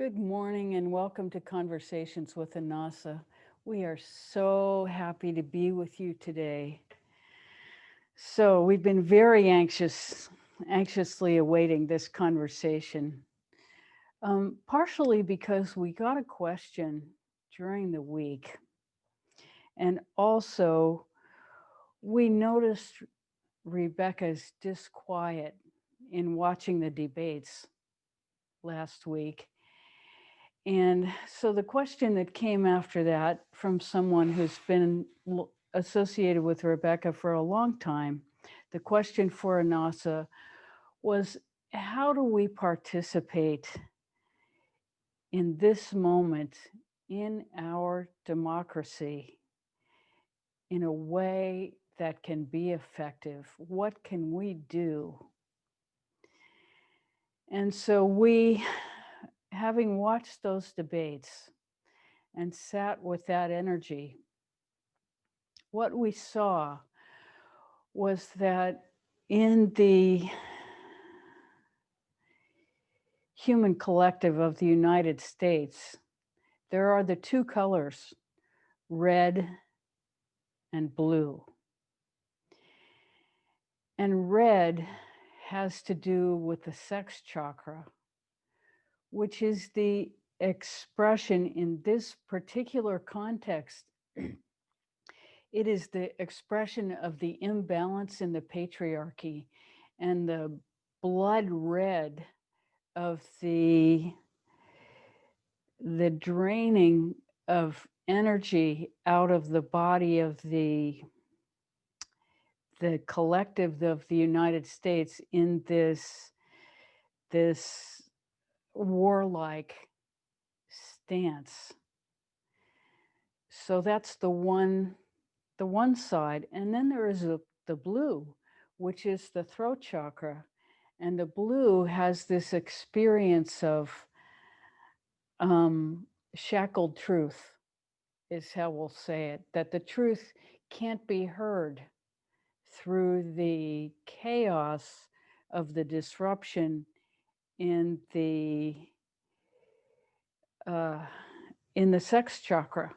Good morning and welcome to Conversations with Annassa. We are so happy to be with you today. So we've been very anxiously awaiting this conversation, partially because we got a question during the week. And also we noticed Rebecca's disquiet in watching the debates last week. And so the question that came after that from someone who's been associated with Rebecca for a long time, the question for Annassa was, how do we participate in this moment in our democracy in a way that can be effective? What can we do? And so we, having watched those debates and sat with that energy, what we saw was that in the human collective of the United States, there are the two colors, red and blue. And red has to do with the sex chakra, which is the expression in this particular context. It is the expression of the imbalance in the patriarchy and the blood red of the draining of energy out of the body of the collective of the United States in this warlike stance. So that's the one side. And then there is the blue, which is the throat chakra. And the blue has this experience of shackled truth, is how we'll say it, that the truth can't be heard through the chaos of the disruption in the sex chakra.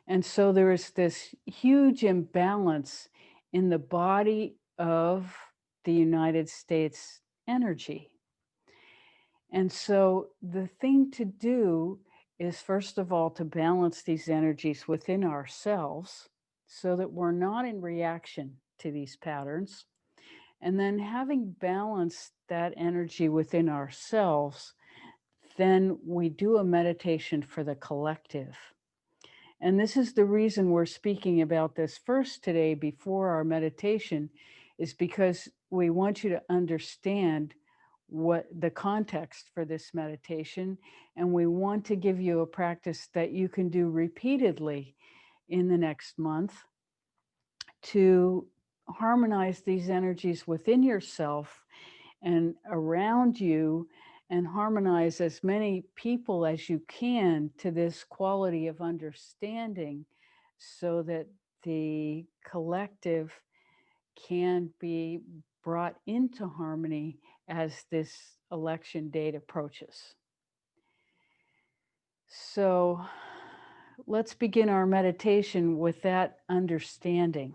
And so there is this huge imbalance in the body of the United States energy. And so the thing to do is, first of all, to balance these energies within ourselves so that we're not in reaction to these patterns. And then having balanced that energy within ourselves, then we do a meditation for the collective. And this is the reason we're speaking about this first today before our meditation, is because we want you to understand what the context for this meditation, and we want to give you a practice that you can do repeatedly in the next month to harmonize these energies within yourself and around you, and harmonize as many people as you can to this quality of understanding so that the collective can be brought into harmony as this election date approaches. So let's begin our meditation with that understanding.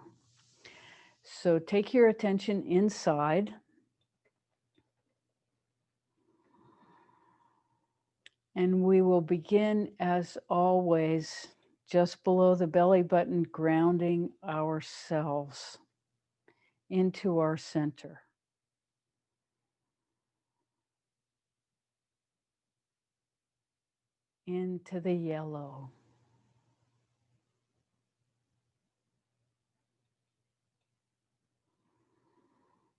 So take your attention inside. And we will begin, as always, just below the belly button, grounding ourselves into our center. Into the yellow.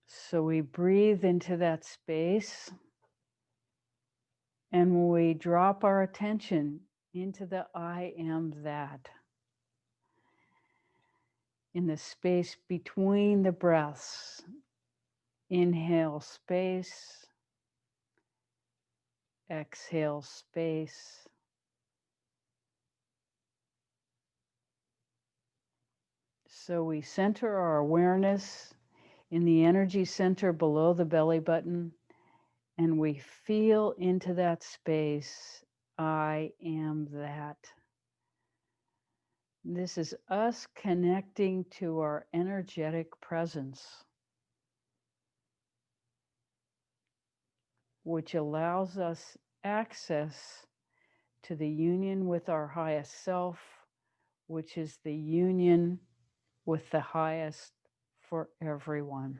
So we breathe into that space, and we drop our attention into the I am that, in the space between the breaths. Inhale space, exhale space. So we center our awareness in the energy center below the belly button, and we feel into that space I am that. This is us connecting to our energetic presence, which allows us access to the union with our highest self, which is the union with the highest for everyone.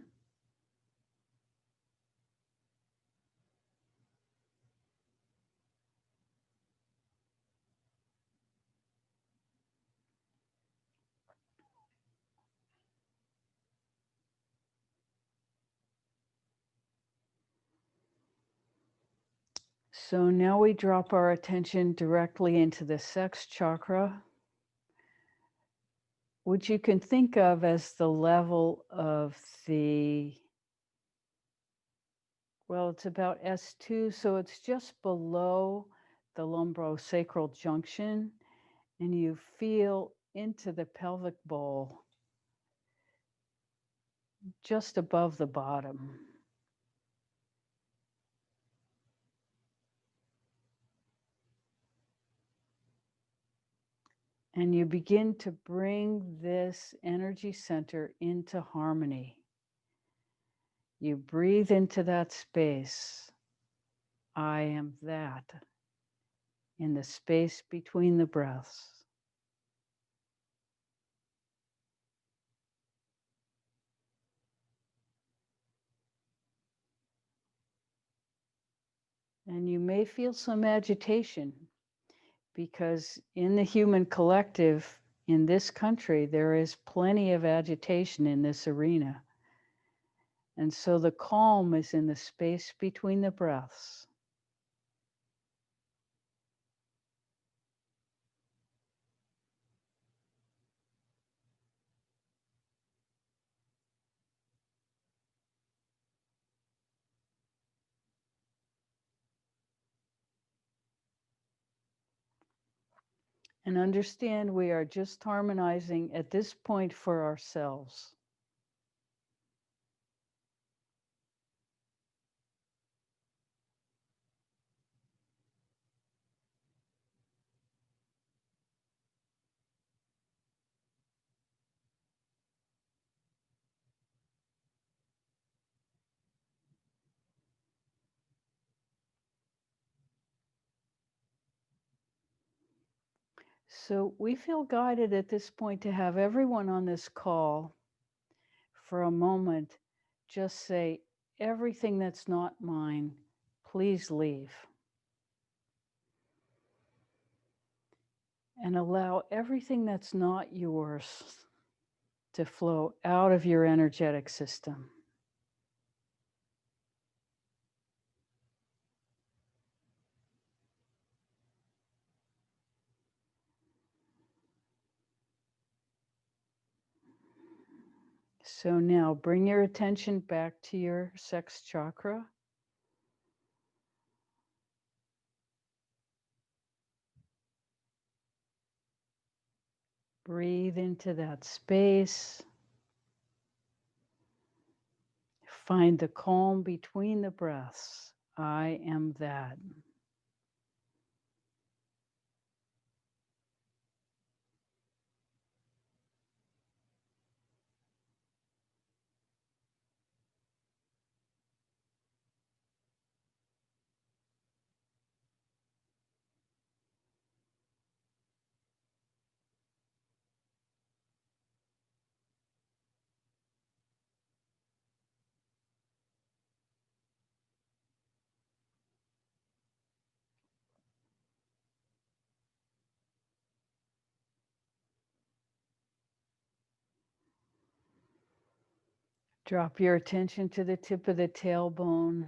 So now we drop our attention directly into the sex chakra, which you can think of as the level of well, it's about S2, so it's just below the lumbosacral junction, and you feel into the pelvic bowl just above the bottom. And you begin to bring this energy center into harmony. You breathe into that space. I am that, in the space between the breaths. And you may feel some agitation because in the human collective in this country, there is plenty of agitation in this arena. And so the calm is in the space between the breaths. And understand we are just harmonizing at this point for ourselves. So we feel guided at this point to have everyone on this call for a moment just say, everything that's not mine, please leave. And allow everything that's not yours to flow out of your energetic system. So now bring your attention back to your sex chakra. Breathe into that space. Find the calm between the breaths. I am that. Drop your attention to the tip of the tailbone.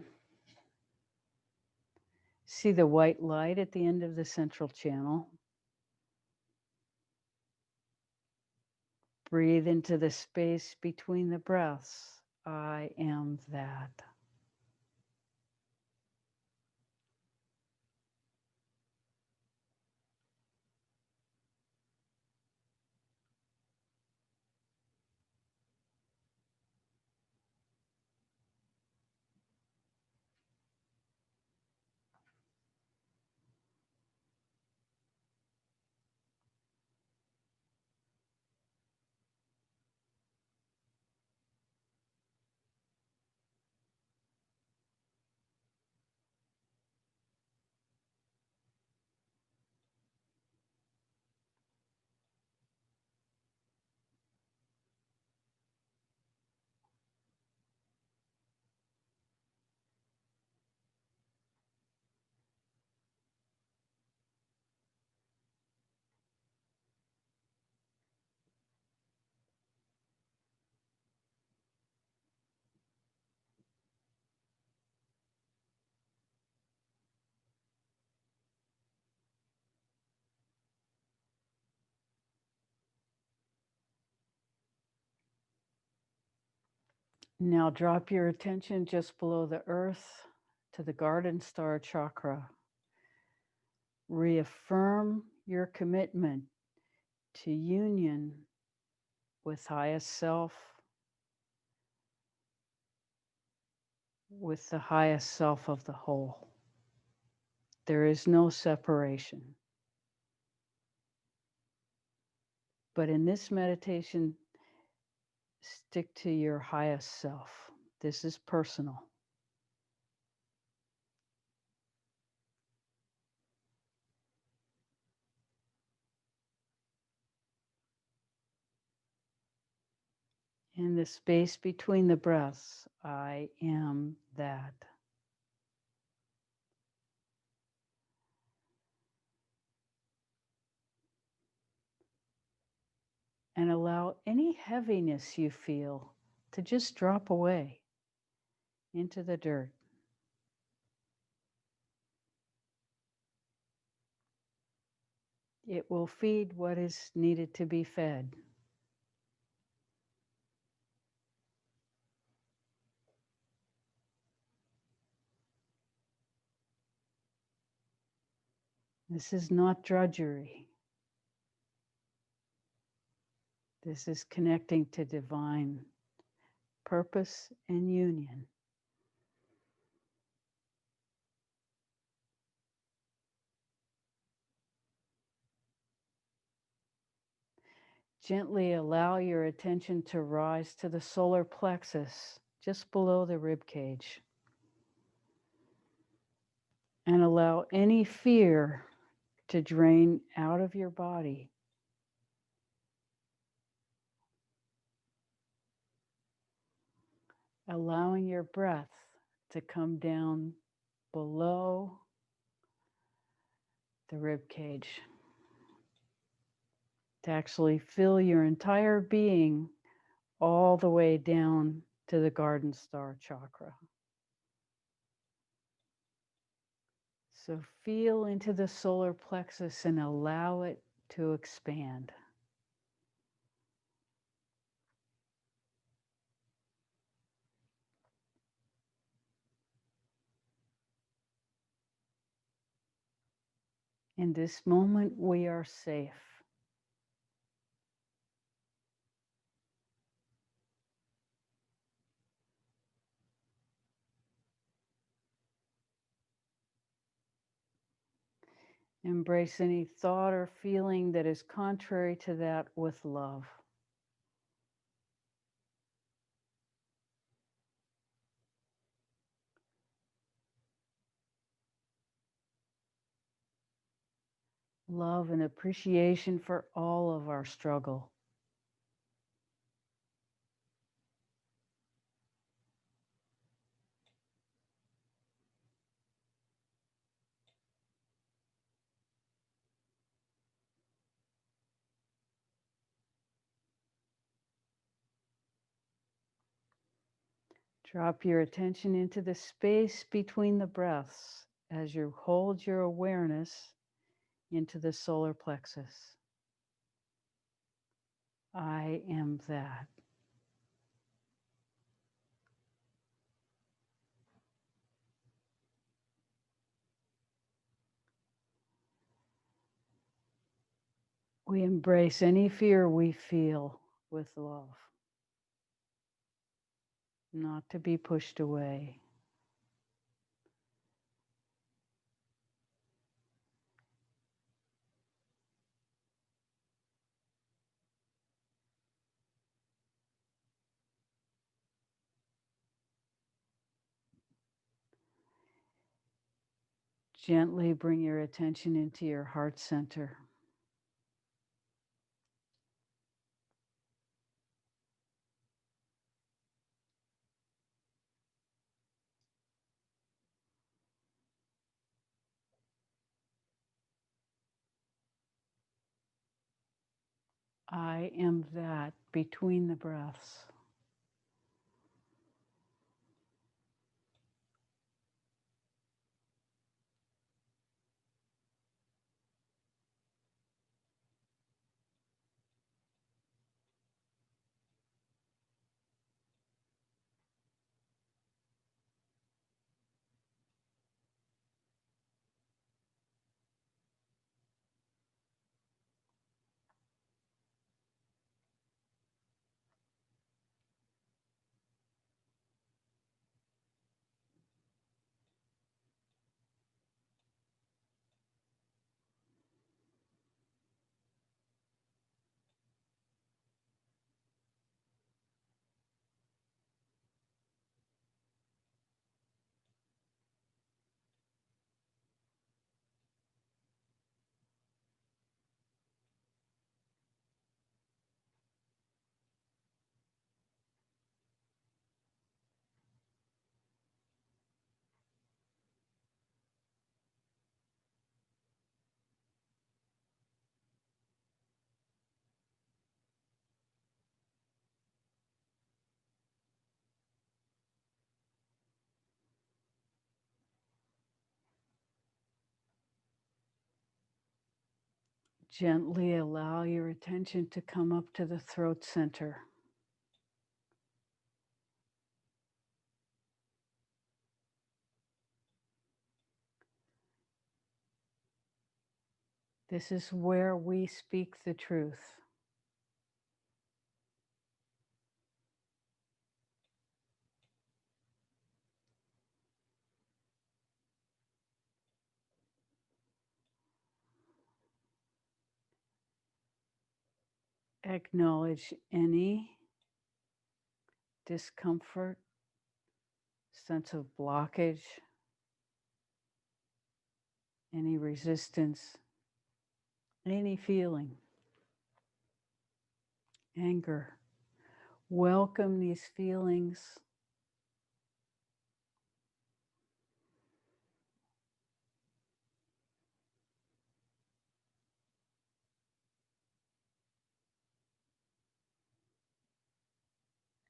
See the white light at the end of the central channel. Breathe into the space between the breaths. I am that. Now drop your attention just below the earth to the garden star chakra. Reaffirm your commitment to union with highest self, with the highest self of the whole. There is no separation. But in this meditation, stick to your highest self. This is personal. In the space between the breaths, I am that. And allow any heaviness you feel to just drop away into the dirt. It will feed what is needed to be fed. This is not drudgery. This is connecting to divine purpose and union. Gently allow your attention to rise to the solar plexus, just below the rib cage. And allow any fear to drain out of your body. Allowing your breath to come down below the rib cage, to actually fill your entire being all the way down to the garden star chakra. So feel into the solar plexus and allow it to expand. In this moment, we are safe. Embrace any thought or feeling that is contrary to that with love. Love and appreciation for all of our struggle. Drop your attention into the space between the breaths as you hold your awareness into the solar plexus. I am that. We embrace any fear we feel with love, not to be pushed away. Gently bring your attention into your heart center. I am that between the breaths. Gently allow your attention to come up to the throat center. This is where we speak the truth. Acknowledge any discomfort, sense of blockage, any resistance, any feeling, anger. Welcome these feelings.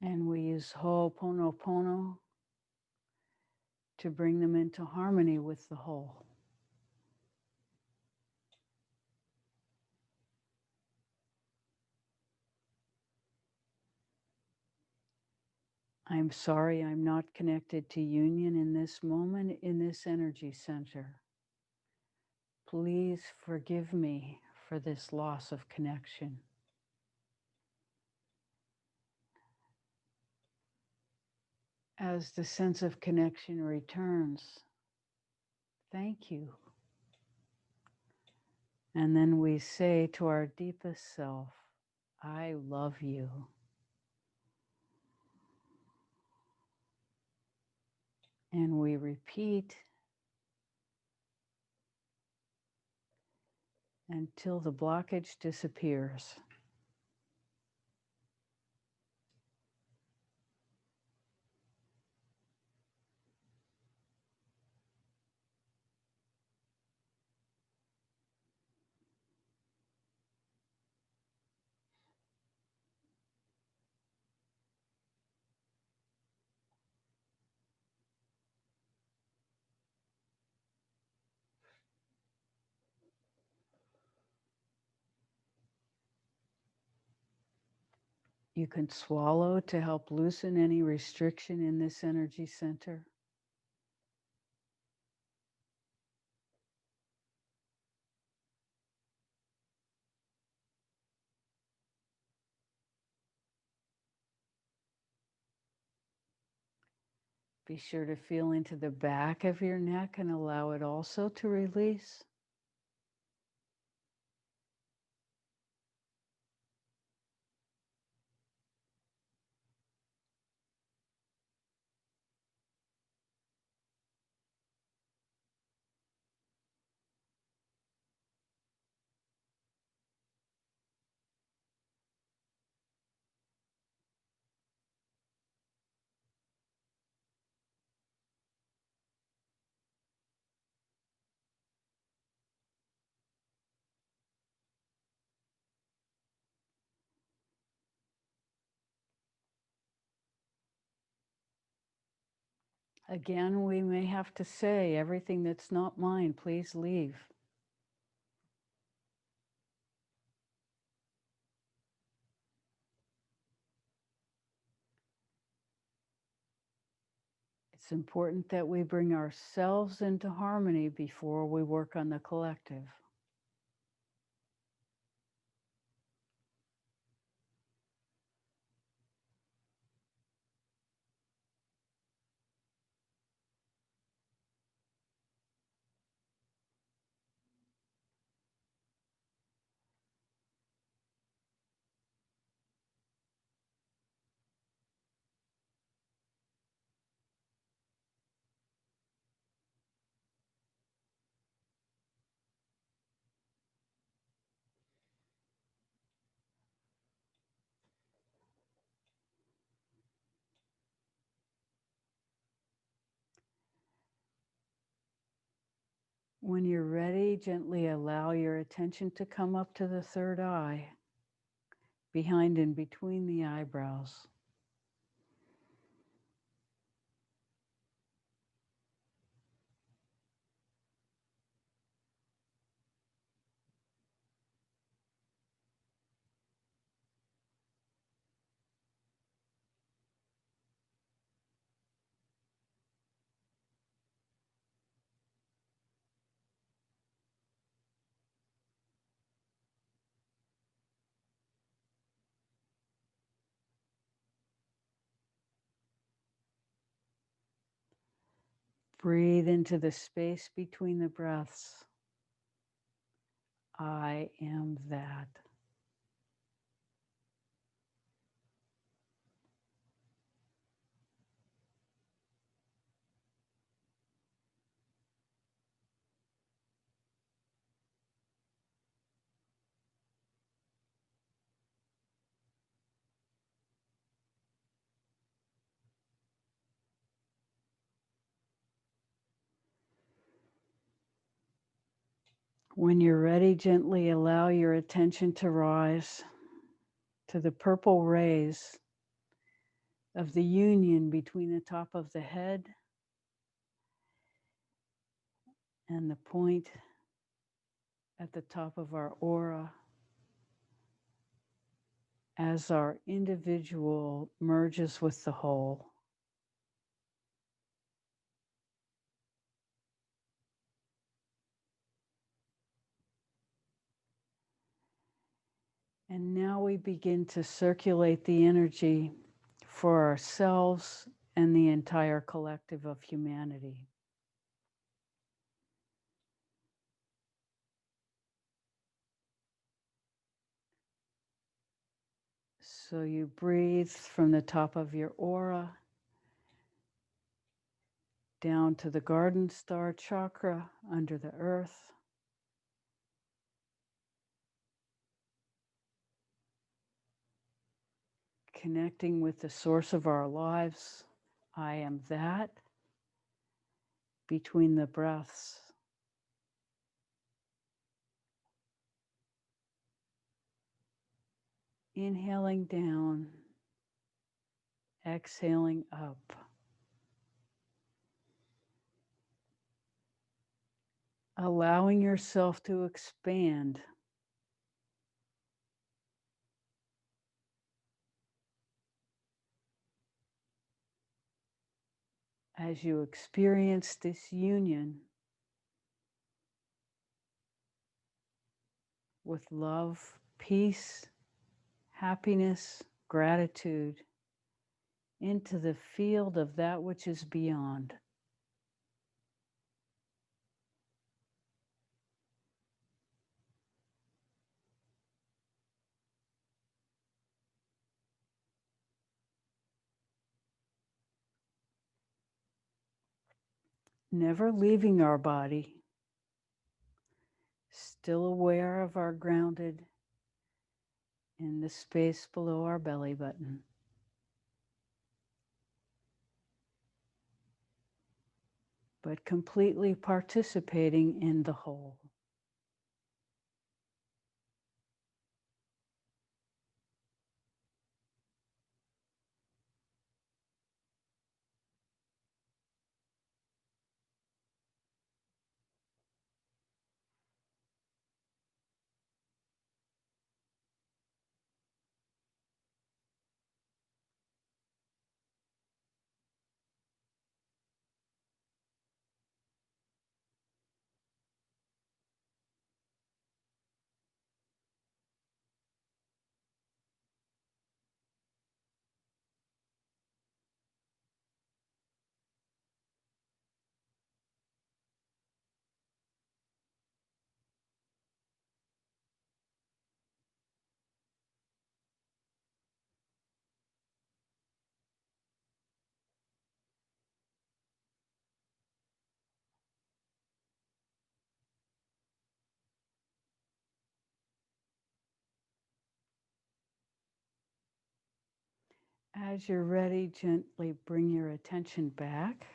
And we use Ho'oponopono to bring them into harmony with the whole. I'm sorry I'm not connected to union in this moment, in this energy center. Please forgive me for this loss of connection. As the sense of connection returns, thank you. And then we say to our deepest self, I love you. And we repeat until the blockage disappears. You can swallow to help loosen any restriction in this energy center. Be sure to feel into the back of your neck and allow it also to release. Again, we may have to say, everything that's not mine, please leave. It's important that we bring ourselves into harmony before we work on the collective. When you're ready, gently allow your attention to come up to the third eye, behind and between the eyebrows. Breathe into the space between the breaths. I am that. When you're ready, gently allow your attention to rise to the purple rays of the union between the top of the head and the point at the top of our aura as our individual merges with the whole. And now we begin to circulate the energy for ourselves and the entire collective of humanity. So you breathe from the top of your aura down to the garden star chakra under the earth. Connecting with the source of our lives. I am that. Between the breaths. Inhaling down, exhaling up. Allowing yourself to expand. As you experience this union with love, peace, happiness, gratitude, into the field of that which is beyond. Never leaving our body, still aware of our grounded in the space below our belly button. But completely participating in the whole. As you're ready, gently bring your attention back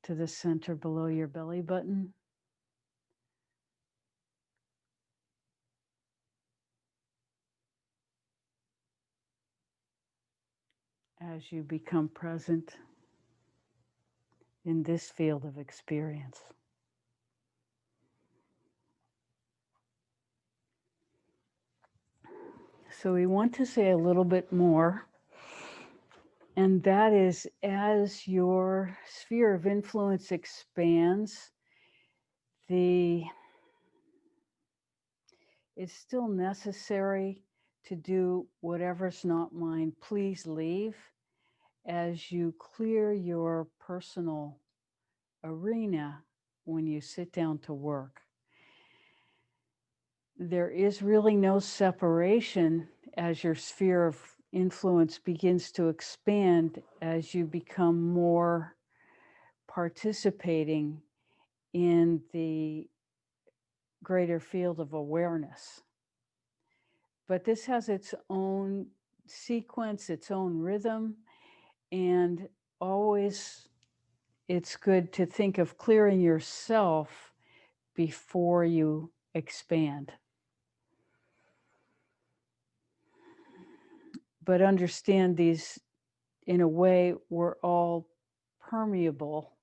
to the center below your belly button. As you become present in this field of experience. So we want to say a little bit more, and that is as your sphere of influence expands, it's still necessary to do whatever's not mine. Please leave as you clear your personal arena when you sit down to work. There is really no separation as your sphere of influence begins to expand as you become more participating in the greater field of awareness. But this has its own sequence, its own rhythm, and always it's good to think of clearing yourself before you expand. But understand these, in a way, we're all permeable.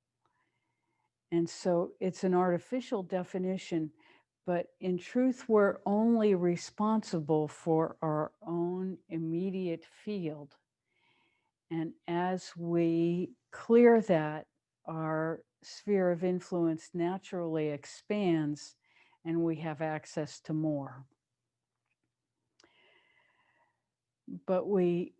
And so it's an artificial definition, but in truth, we're only responsible for our own immediate field. And as we clear that, our sphere of influence naturally expands and we have access to more. But we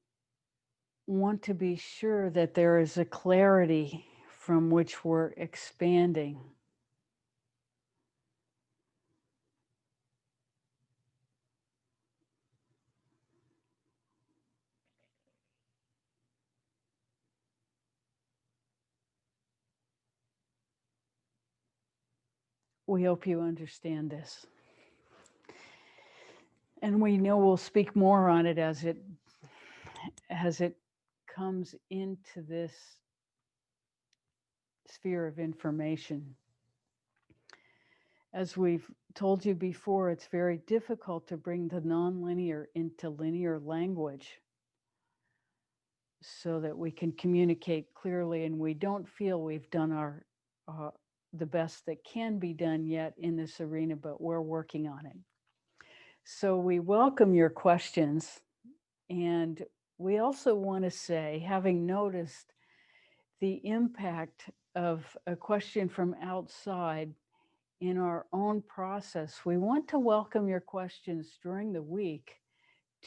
want to be sure that there is a clarity from which we're expanding. We hope you understand this. And we know we'll speak more on it as it comes into this sphere of information. As we've told you before, it's very difficult to bring the nonlinear into linear language so that we can communicate clearly, and we don't feel we've done our the best that can be done yet in this arena, but we're working on it. So we welcome your questions, and we also want to say, having noticed the impact of a question from outside in our own process, we want to welcome your questions during the week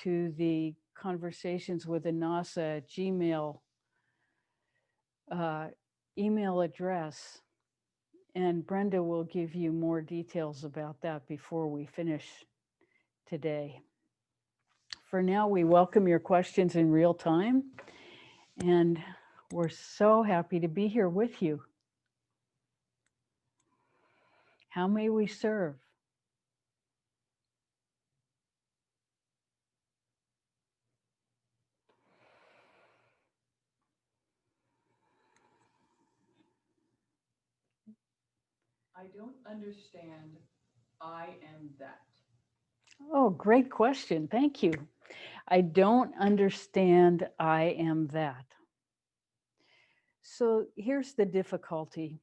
to the Conversations with Annassa Gmail email address. And Brenda will give you more details about that before we finish today. For now, we welcome your questions in real time, and we're so happy to be here with you. How may we serve? I don't understand. I am that. Oh, great question. Thank you. I don't understand. I am that. So here's the difficulty.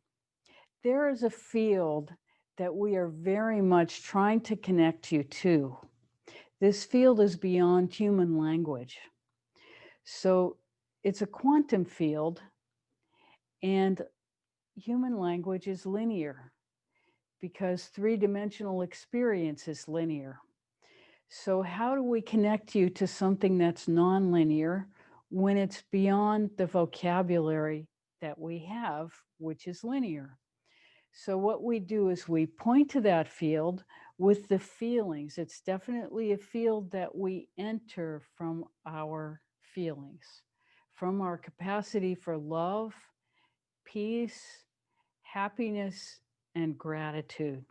There is a field that we are very much trying to connect you to. This field is beyond human language. So it's a quantum field, and human language is linear because three-dimensional experience is linear. So how do we connect you to something that's nonlinear when it's beyond the vocabulary that we have, which is linear? So what we do is we point to that field with the feelings. It's definitely a field that we enter from our feelings, from our capacity for love, peace, happiness, and gratitude.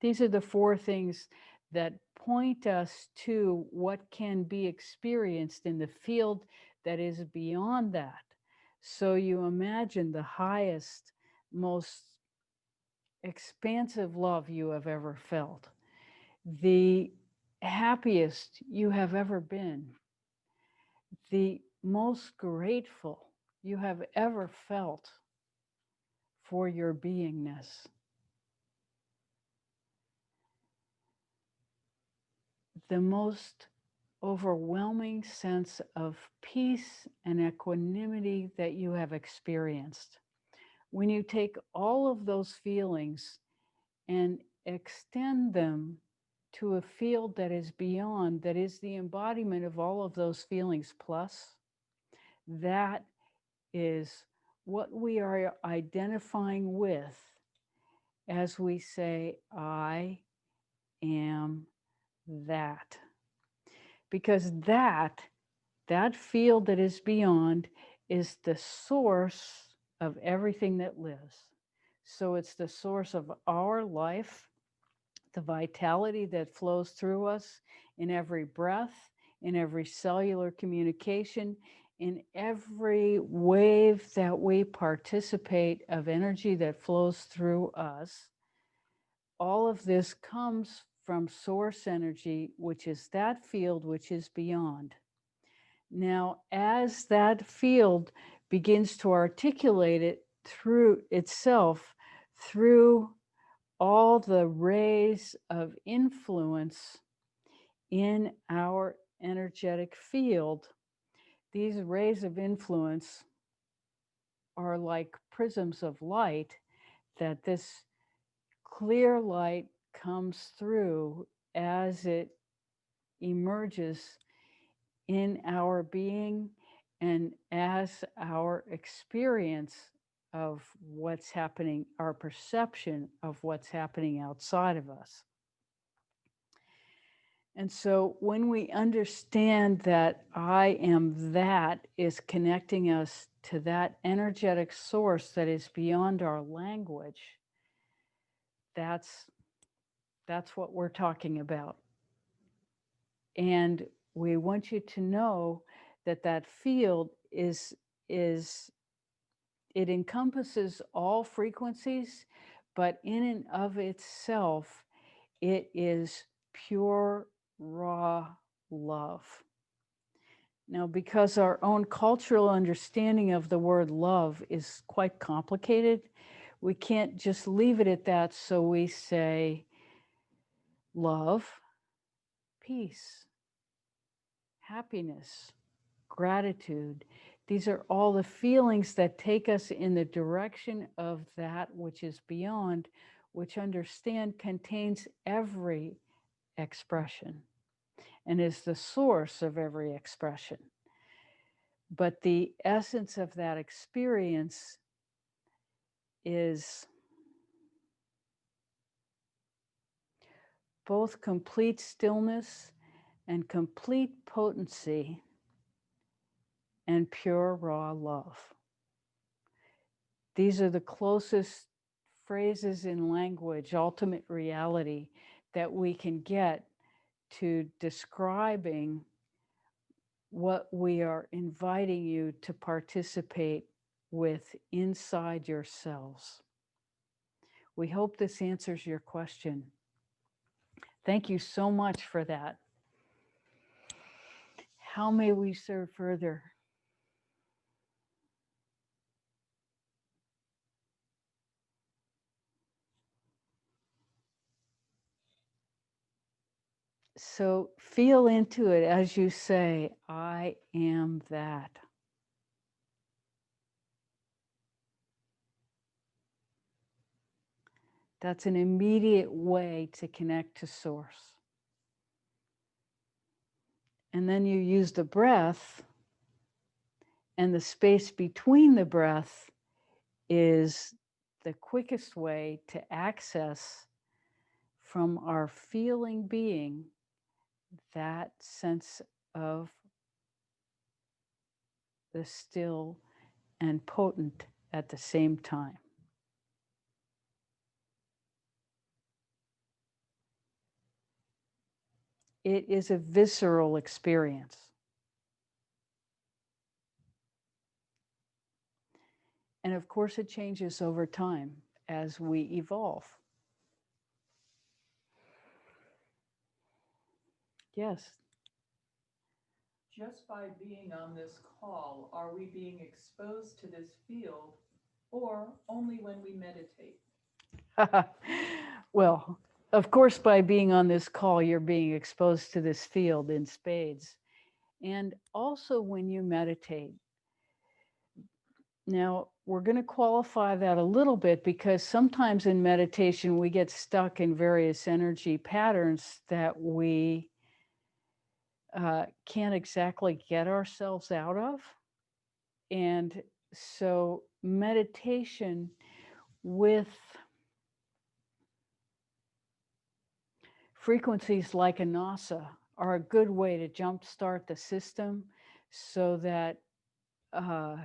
These are the four things that point us to what can be experienced in the field that is beyond that. So you imagine the highest, most expansive love you have ever felt, the happiest you have ever been, the most grateful you have ever felt for your beingness, the most overwhelming sense of peace and equanimity that you have experienced. When you take all of those feelings and extend them to a field that is beyond, that is the embodiment of all of those feelings plus, that is what we are identifying with as we say, I am that. Because that field that is beyond is the source of everything that lives. So it's the source of our life, the vitality that flows through us in every breath, in every cellular communication, in every wave that we participate of energy that flows through us. All of this comes from source energy, which is that field which is beyond. Now, as that field begins to articulate it through itself, through all the rays of influence in our energetic field, these rays of influence are like prisms of light that this clear light comes through as it emerges in our being and as our experience of what's happening, our perception of what's happening outside of us. And so when we understand that I am that is connecting us to that energetic source that is beyond our language, that's what we're talking about. And we want you to know that that field is it encompasses all frequencies, but in and of itself, it is pure, raw love. Now, because our own cultural understanding of the word love is quite complicated, we can't just leave it at that. So we say love, peace, happiness, gratitude. These are all the feelings that take us in the direction of that which is beyond, which understand contains every expression and is the source of every expression. But the essence of that experience is both complete stillness and complete potency and pure raw love. These are the closest phrases in language, ultimate reality, that we can get to describing what we are inviting you to participate with inside yourselves. We hope this answers your question. Thank you so much for that. How may we serve further? So feel into it as you say, I am that. That's an immediate way to connect to source. And then you use the breath, and the space between the breath is the quickest way to access from our feeling being that sense of the still and potent at the same time. It is a visceral experience. And of course, it changes over time as we evolve. Yes. Just by being on this call, are we being exposed to this field or only when we meditate? Well, of course, by being on this call, you're being exposed to this field in spades. And also when you meditate. Now, we're going to qualify that a little bit because sometimes in meditation, we get stuck in various energy patterns that we can't exactly get ourselves out of. And So meditation with frequencies like Annassa are a good way to jumpstart the system so that uh,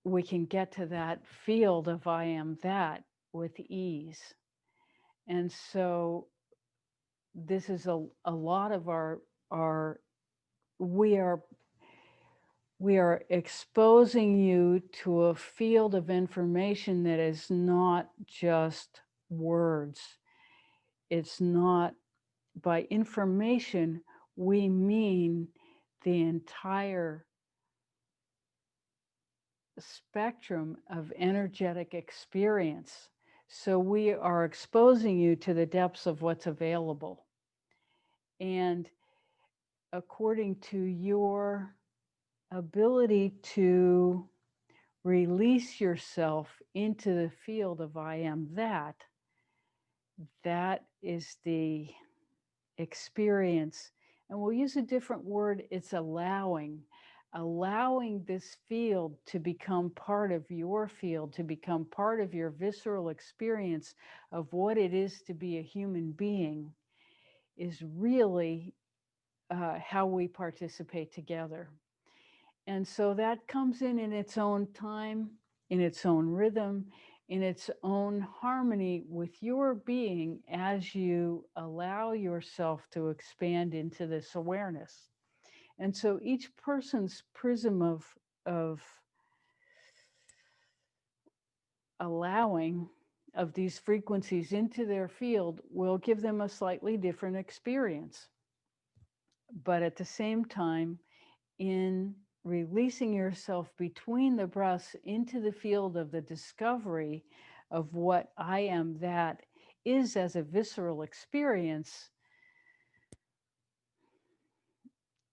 we can get to that field of I am that with ease. And so this is a lot of our we are we are exposing you to a field of information that is not just words. It's not, by information, we mean the entire spectrum of energetic experience. So we are exposing you to the depths of what's available. And according to your ability to release yourself into the field of I am that, that is the experience. And we'll use a different word, it's allowing this field to become part of your field, to become part of your visceral experience of what it is to be a human being, is really how we participate together. And so that comes in its own time, in its own rhythm, in its own harmony with your being as you allow yourself to expand into this awareness. And so each person's prism of allowing of these frequencies into their field will give them a slightly different experience. But at the same time, in releasing yourself between the breaths into the field of the discovery of what I am that is as a visceral experience,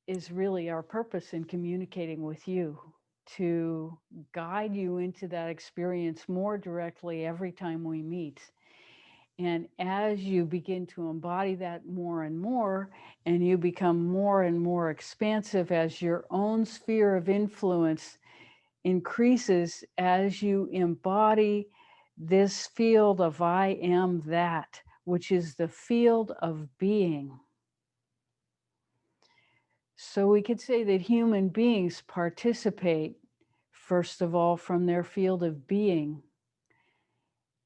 is really our purpose in communicating with you, to guide you into that experience more directly every time we meet. And as you begin to embody that more and more, and you become more and more expansive as your own sphere of influence increases, as you embody this field of I am that, which is the field of being. So we could say that human beings participate, first of all, from their field of being,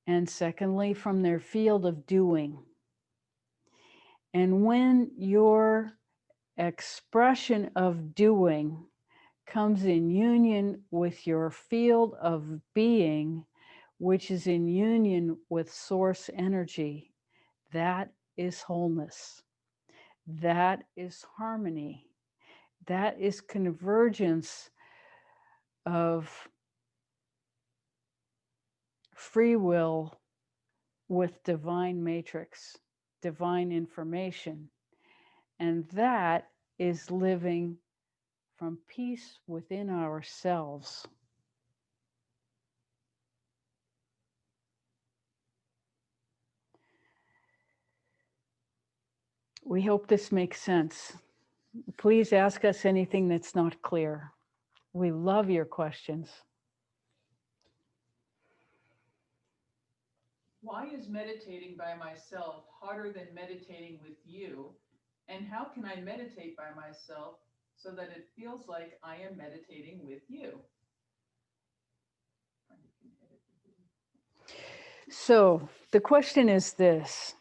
and secondly, from their field of doing. And when your expression of doing comes in union with your field of being, which is in union with source energy, that is wholeness. That is harmony. That is convergence of free will with divine matrix, divine information. And that is living from peace within ourselves. We hope this makes sense. Please ask us anything that's not clear. We love your questions. Why is meditating by myself harder than meditating with you? And how can I meditate by myself so that it feels like I am meditating with you? So the question is this.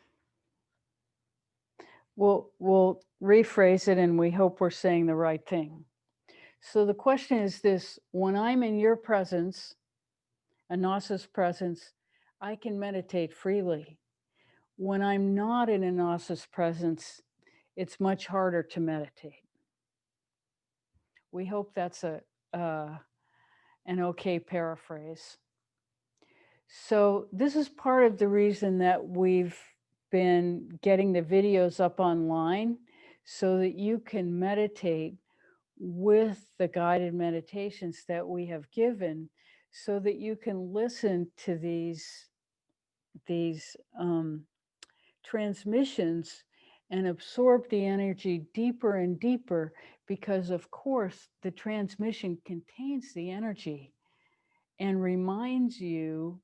We'll rephrase it, and we hope we're saying the right thing. So the question is this: when I'm in your presence, Annassa's presence, I can meditate freely. When I'm not in Annassa's presence, it's much harder to meditate. We hope that's an okay paraphrase. So this is part of the reason that we've been getting the videos up online so that you can meditate with the guided meditations that we have given, so that you can listen to these transmissions and absorb the energy deeper and deeper, because, of course, the transmission contains the energy and reminds you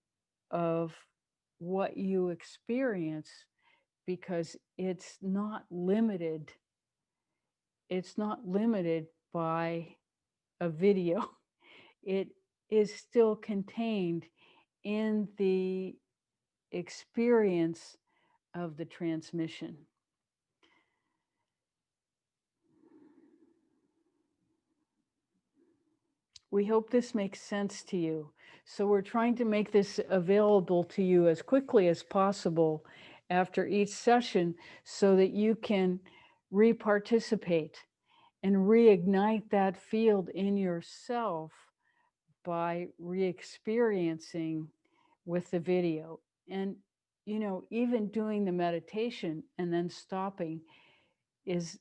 of what you experience, because it's not limited. It's not limited by a video. It is still contained in the experience of the transmission. We hope this makes sense to you. So we're trying to make this available to you as quickly as possible after each session so that you can re-participate and reignite that field in yourself by re-experiencing with the video. And, even doing the meditation and then stopping is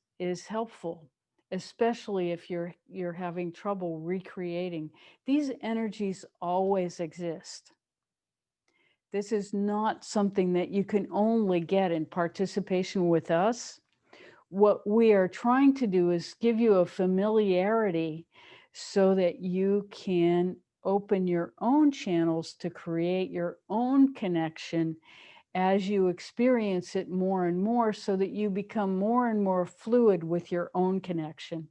helpful, especially if you're having trouble recreating. These energies always exist. This is not something that you can only get in participation with us. What we are trying to do is give you a familiarity so that you can open your own channels to create your own connection as you experience it more and more, so that you become more and more fluid with your own connection.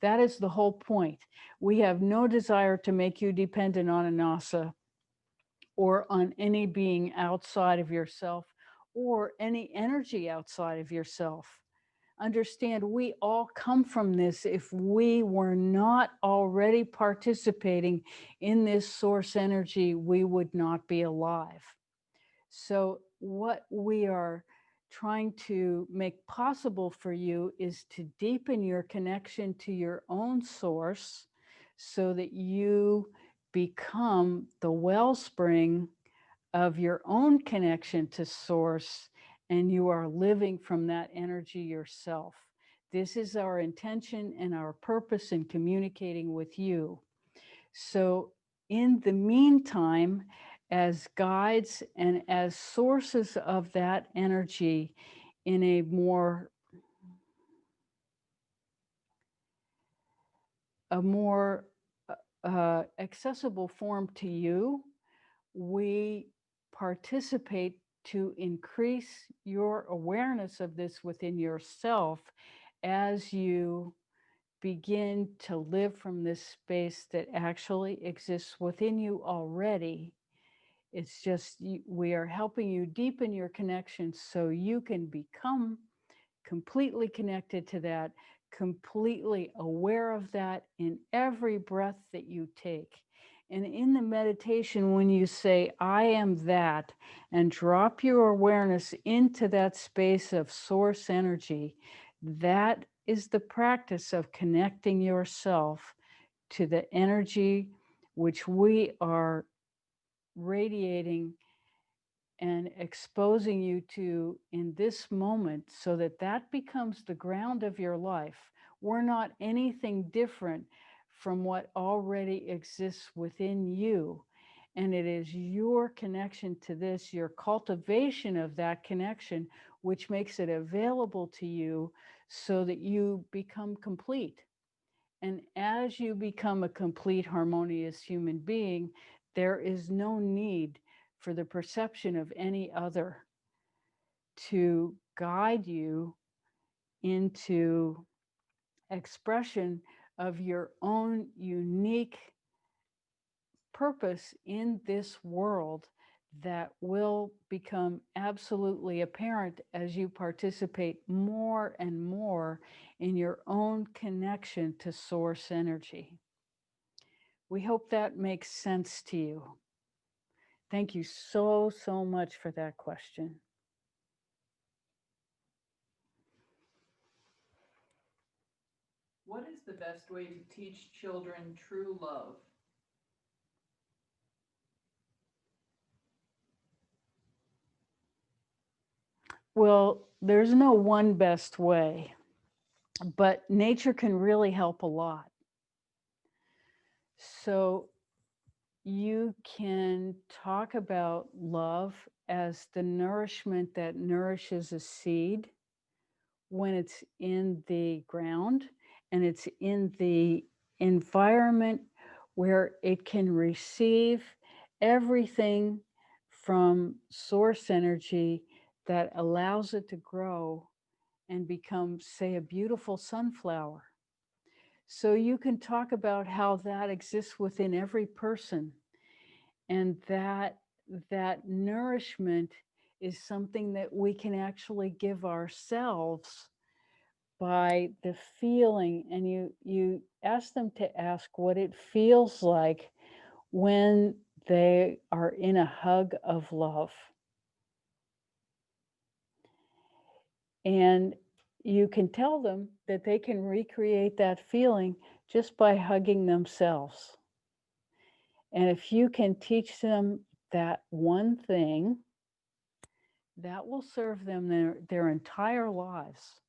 That is the whole point. We have no desire to make you dependent on Annassa or on any being outside of yourself or any energy outside of yourself. Understand, we all come from this. If we were not already participating in this source energy, we would not be alive. So what we are trying to make possible for you is to deepen your connection to your own source so that you become the wellspring of your own connection to source, and you are living from that energy yourself. This is our intention and our purpose in communicating with you. So in the meantime, as guides and as sources of that energy in a more accessible form to you, we participate to increase your awareness of this within yourself as you begin to live from this space that actually exists within you already. It's just we are helping you deepen your connection so you can become completely connected to that, completely aware of that in every breath that you take. And in the meditation, when you say, I am that, and drop your awareness into that space of source energy, that is the practice of connecting yourself to the energy which we are radiating and exposing you to in this moment, so that that becomes the ground of your life. We're not anything different from what already exists within you. And it is your connection to this, your cultivation of that connection, which makes it available to you so that you become complete. And as you become a complete, harmonious human being, there is no need for the perception of any other to guide you into expression of your own unique purpose in this world that will become absolutely apparent as you participate more and more in your own connection to source energy. We hope that makes sense to you. Thank you so, so much for that question. What is the best way to teach children true love? Well, there's no one best way, but nature can really help a lot. So you can talk about love as the nourishment that nourishes a seed when it's in the ground, and it's in the environment where it can receive everything from source energy that allows it to grow and become, say, a beautiful sunflower. So you can talk about how that exists within every person, and that nourishment is something that we can actually give ourselves by the feeling. And you ask them to ask what it feels like when they are in a hug of love. And you can tell them that they can recreate that feeling just by hugging themselves. And if you can teach them that one thing, that will serve them their entire lives,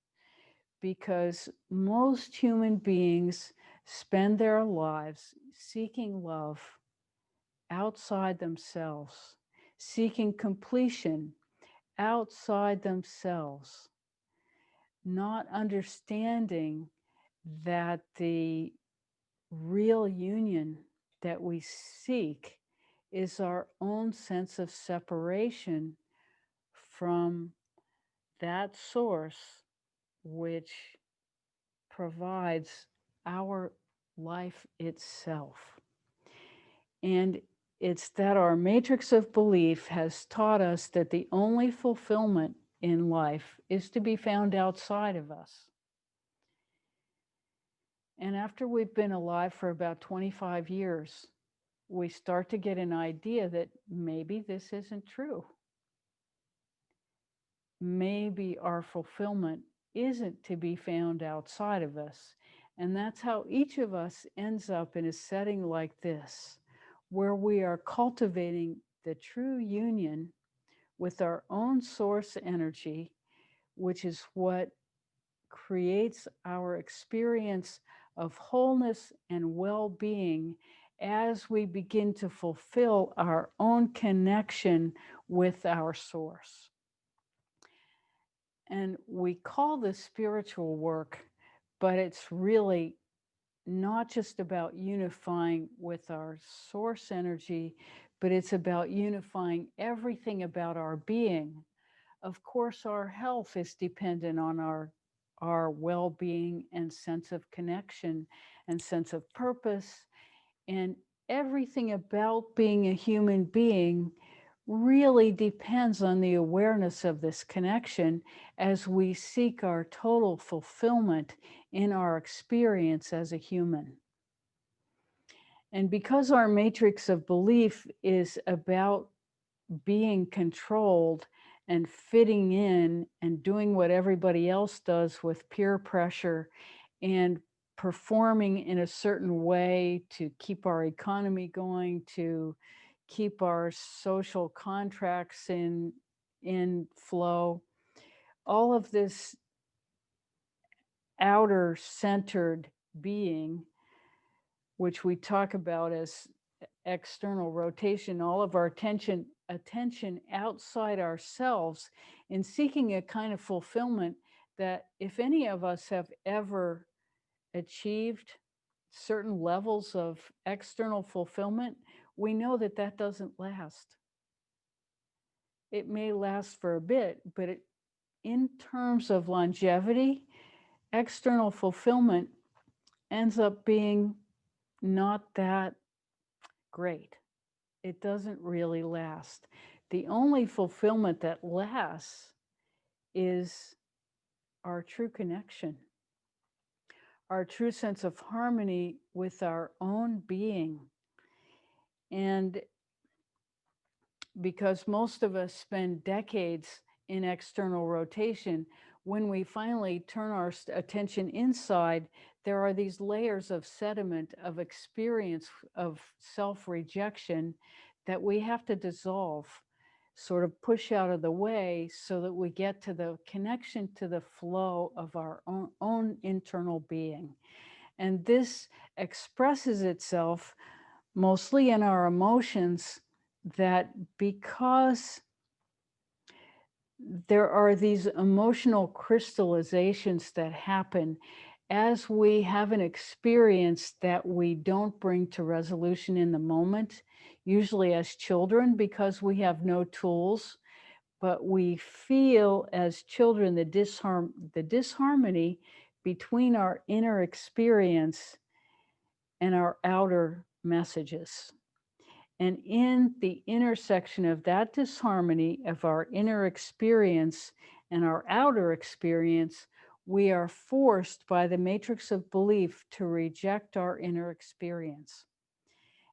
because most human beings spend their lives seeking love outside themselves, seeking completion outside themselves, not understanding that the real union that we seek is our own sense of separation from that source which provides our life itself. And it's that our matrix of belief has taught us that the only fulfillment in life is to be found outside of us. And after we've been alive for about 25 years, we start to get an idea that maybe this isn't true. Maybe our fulfillment isn't to be found outside of us. And that's how each of us ends up in a setting like this, where we are cultivating the true union with our own source energy, which is what creates our experience of wholeness and well-being as we begin to fulfill our own connection with our source. And we call this spiritual work, but it's really not just about unifying with our source energy, but it's about unifying everything about our being. Of course, our health is dependent on our well-being and sense of connection and sense of purpose, and everything about being a human being really depends on the awareness of this connection as we seek our total fulfillment in our experience as a human. And because our matrix of belief is about being controlled and fitting in and doing what everybody else does with peer pressure and performing in a certain way to keep our economy going, to keep our social contracts in flow, all of this outer centered being, which we talk about as external rotation, all of our attention outside ourselves, in seeking a kind of fulfillment that, if any of us have ever achieved certain levels of external fulfillment, we know that that doesn't last. It may last for a bit, but in terms of longevity, external fulfillment ends up being not that great. It doesn't really last. The only fulfillment that lasts is our true connection, our true sense of harmony with our own being. And because most of us spend decades in external rotation, when we finally turn our attention inside, there are these layers of sediment, of experience, of self-rejection that we have to dissolve, sort of push out of the way, so that we get to the connection to the flow of our own internal being. And this expresses itself mostly in our emotions, that because there are these emotional crystallizations that happen as we have an experience that we don't bring to resolution in the moment, usually as children, because we have no tools, but we feel as children the disharmony between our inner experience and our outer messages. And in the intersection of that disharmony of our inner experience and our outer experience, we are forced by the matrix of belief to reject our inner experience.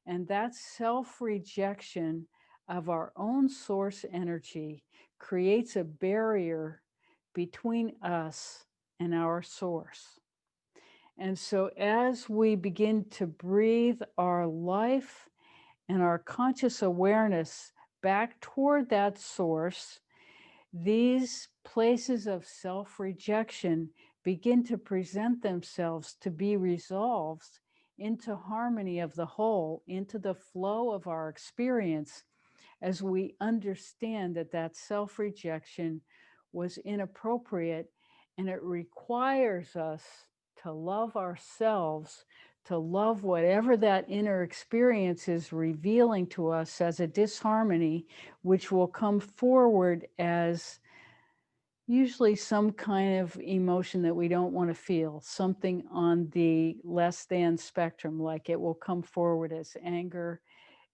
And that self rejection of our own source energy creates a barrier between us and our source. And so, as we begin to breathe our life and our conscious awareness back toward that source, these places of self rejection begin to present themselves to be resolved into harmony of the whole, into the flow of our experience, as we understand that that self rejection was inappropriate, and it requires us to love ourselves, to love whatever that inner experience is revealing to us as a disharmony, which will come forward as usually some kind of emotion that we don't want to feel, something on the less than spectrum, like it will come forward as anger,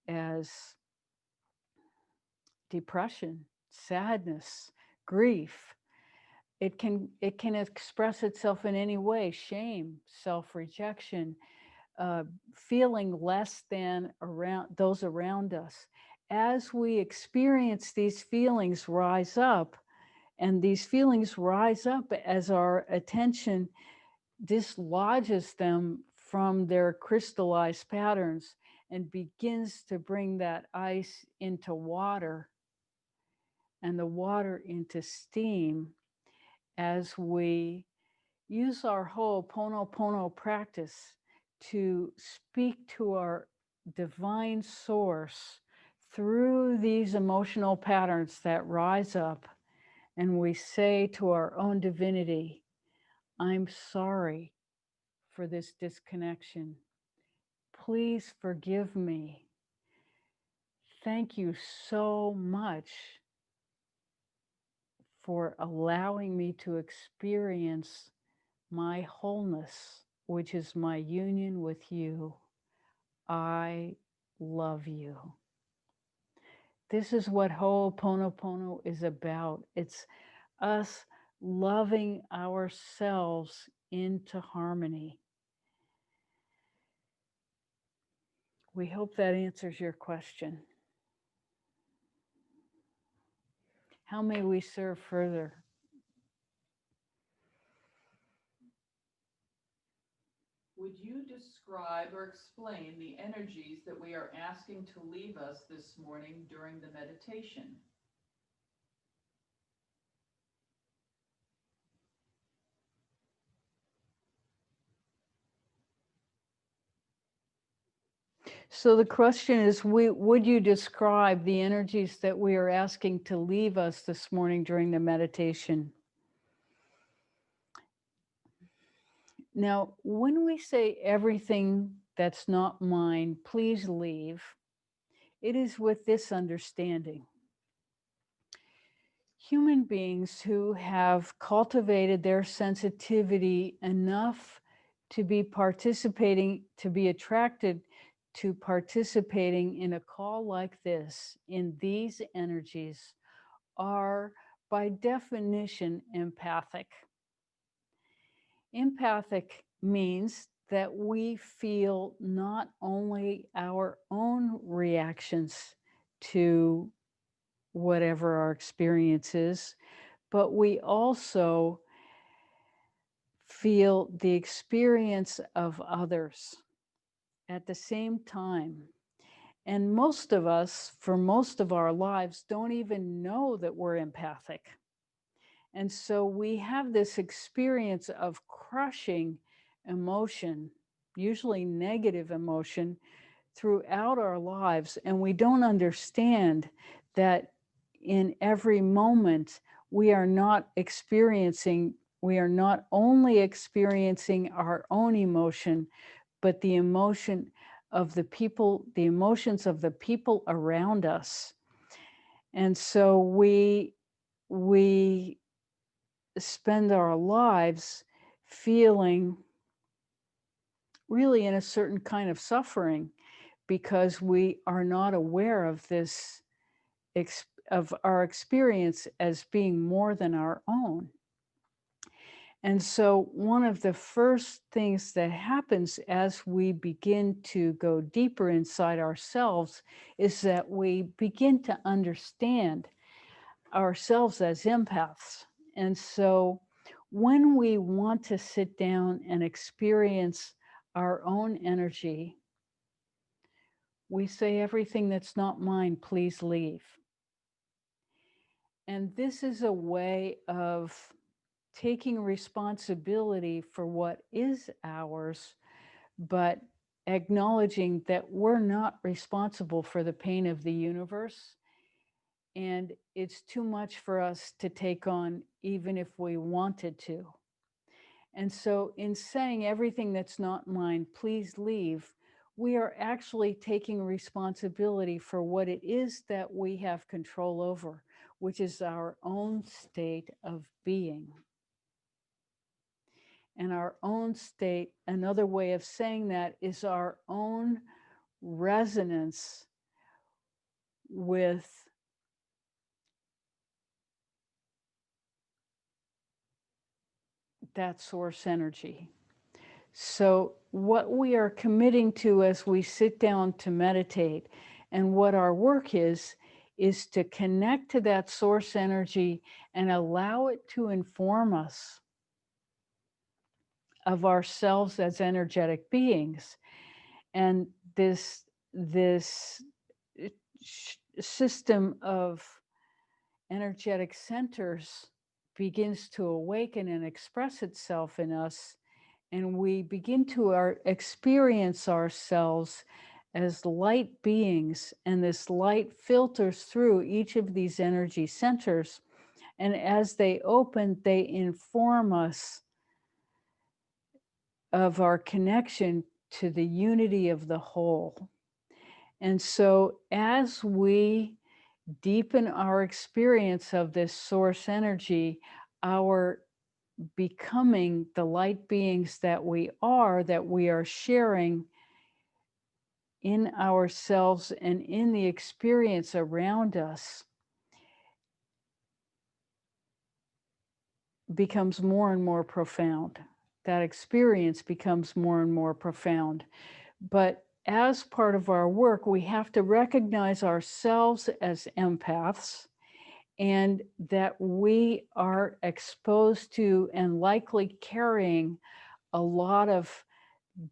as depression, sadness, grief. It can express itself in any way: shame, self-rejection, feeling less than around those around us. As we experience these feelings rise up, and these feelings rise up as our attention dislodges them from their crystallized patterns and begins to bring that ice into water and the water into steam, as we use our Ho'oponopono practice to speak to our divine source through these emotional patterns that rise up. And we say to our own divinity, I'm sorry for this disconnection. Please forgive me. Thank you so much for allowing me to experience my wholeness, which is my union with you. I love you. This is what Ho'oponopono is about. It's us loving ourselves into harmony. We hope that answers your question. How may we serve further? Would you describe or explain the energies that we are asking to leave us this morning during the meditation? So the question is, would you describe the energies that we are asking to leave us this morning during the meditation? Now, when we say everything that's not mine, please leave, it is with this understanding. Human beings who have cultivated their sensitivity enough to be participating, to be attracted to participating in a call like this, in these energies, are by definition empathic. Empathic means that we feel not only our own reactions to whatever our experience is, but we also feel the experience of others at the same time. And most of us, for most of our lives, don't even know that we're empathic. And so we have this experience of crushing emotion, usually negative emotion, throughout our lives. And we don't understand that in every moment we are not experiencing we are not only experiencing our own emotion, but the emotion of the people, the emotions of the people around us. And so we spend our lives feeling really in a certain kind of suffering because we are not aware of this of our experience as being more than our own. And so one of the first things that happens as we begin to go deeper inside ourselves is that we begin to understand ourselves as empaths. And so when we want to sit down and experience our own energy, we say, everything that's not mine, please leave. And this is a way of taking responsibility for what is ours, but acknowledging that we're not responsible for the pain of the universe. And it's too much for us to take on, even if we wanted to. And so, in saying everything that's not mine, please leave, we are actually taking responsibility for what it is that we have control over, which is our own state of being. And our own state, another way of saying that is our own resonance with that source energy. So, what we are committing to as we sit down to meditate, and what our work is to connect to that source energy and allow it to inform us of ourselves as energetic beings. And this system of energetic centers begins to awaken and express itself in us, and we begin to experience ourselves as light beings, and this light filters through each of these energy centers, and as they open, they inform us of our connection to the unity of the whole. And so as we deepen our experience of this source energy, our becoming the light beings that we are sharing in ourselves and in the experience around us, becomes more and more profound. That experience becomes more and more profound. But as part of our work, we have to recognize ourselves as empaths, and that we are exposed to and likely carrying a lot of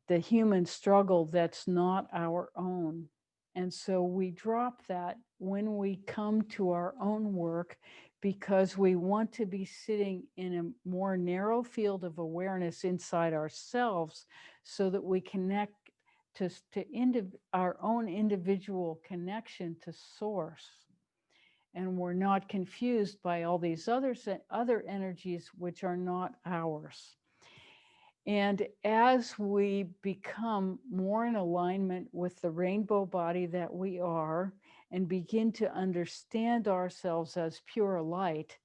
the human struggle that's not our own. And so we drop that when we come to our own work, because we want to be sitting in a more narrow field of awareness inside ourselves, so that we connect to our own individual connection to source. And we're not confused by all these other energies which are not ours. And as we become more in alignment with the rainbow body that we are, and begin to understand ourselves as pure light,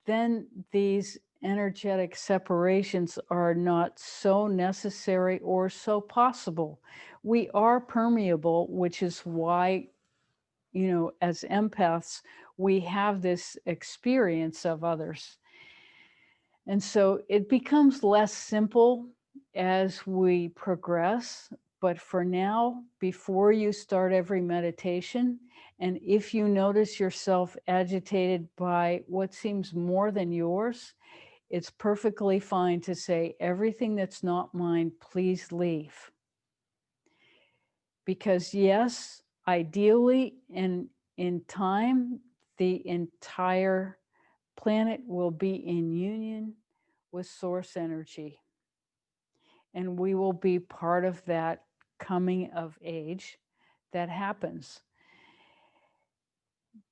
then these energetic separations are not so necessary or so possible. We are permeable, which is why, as empaths, we have this experience of others. And so it becomes less simple as we progress. But for now, before you start every meditation, and if you notice yourself agitated by what seems more than yours, it's perfectly fine to say, everything that's not mine, please leave. Because yes, ideally, in time, the entire planet will be in union with source energy. And we will be part of that coming of age that happens.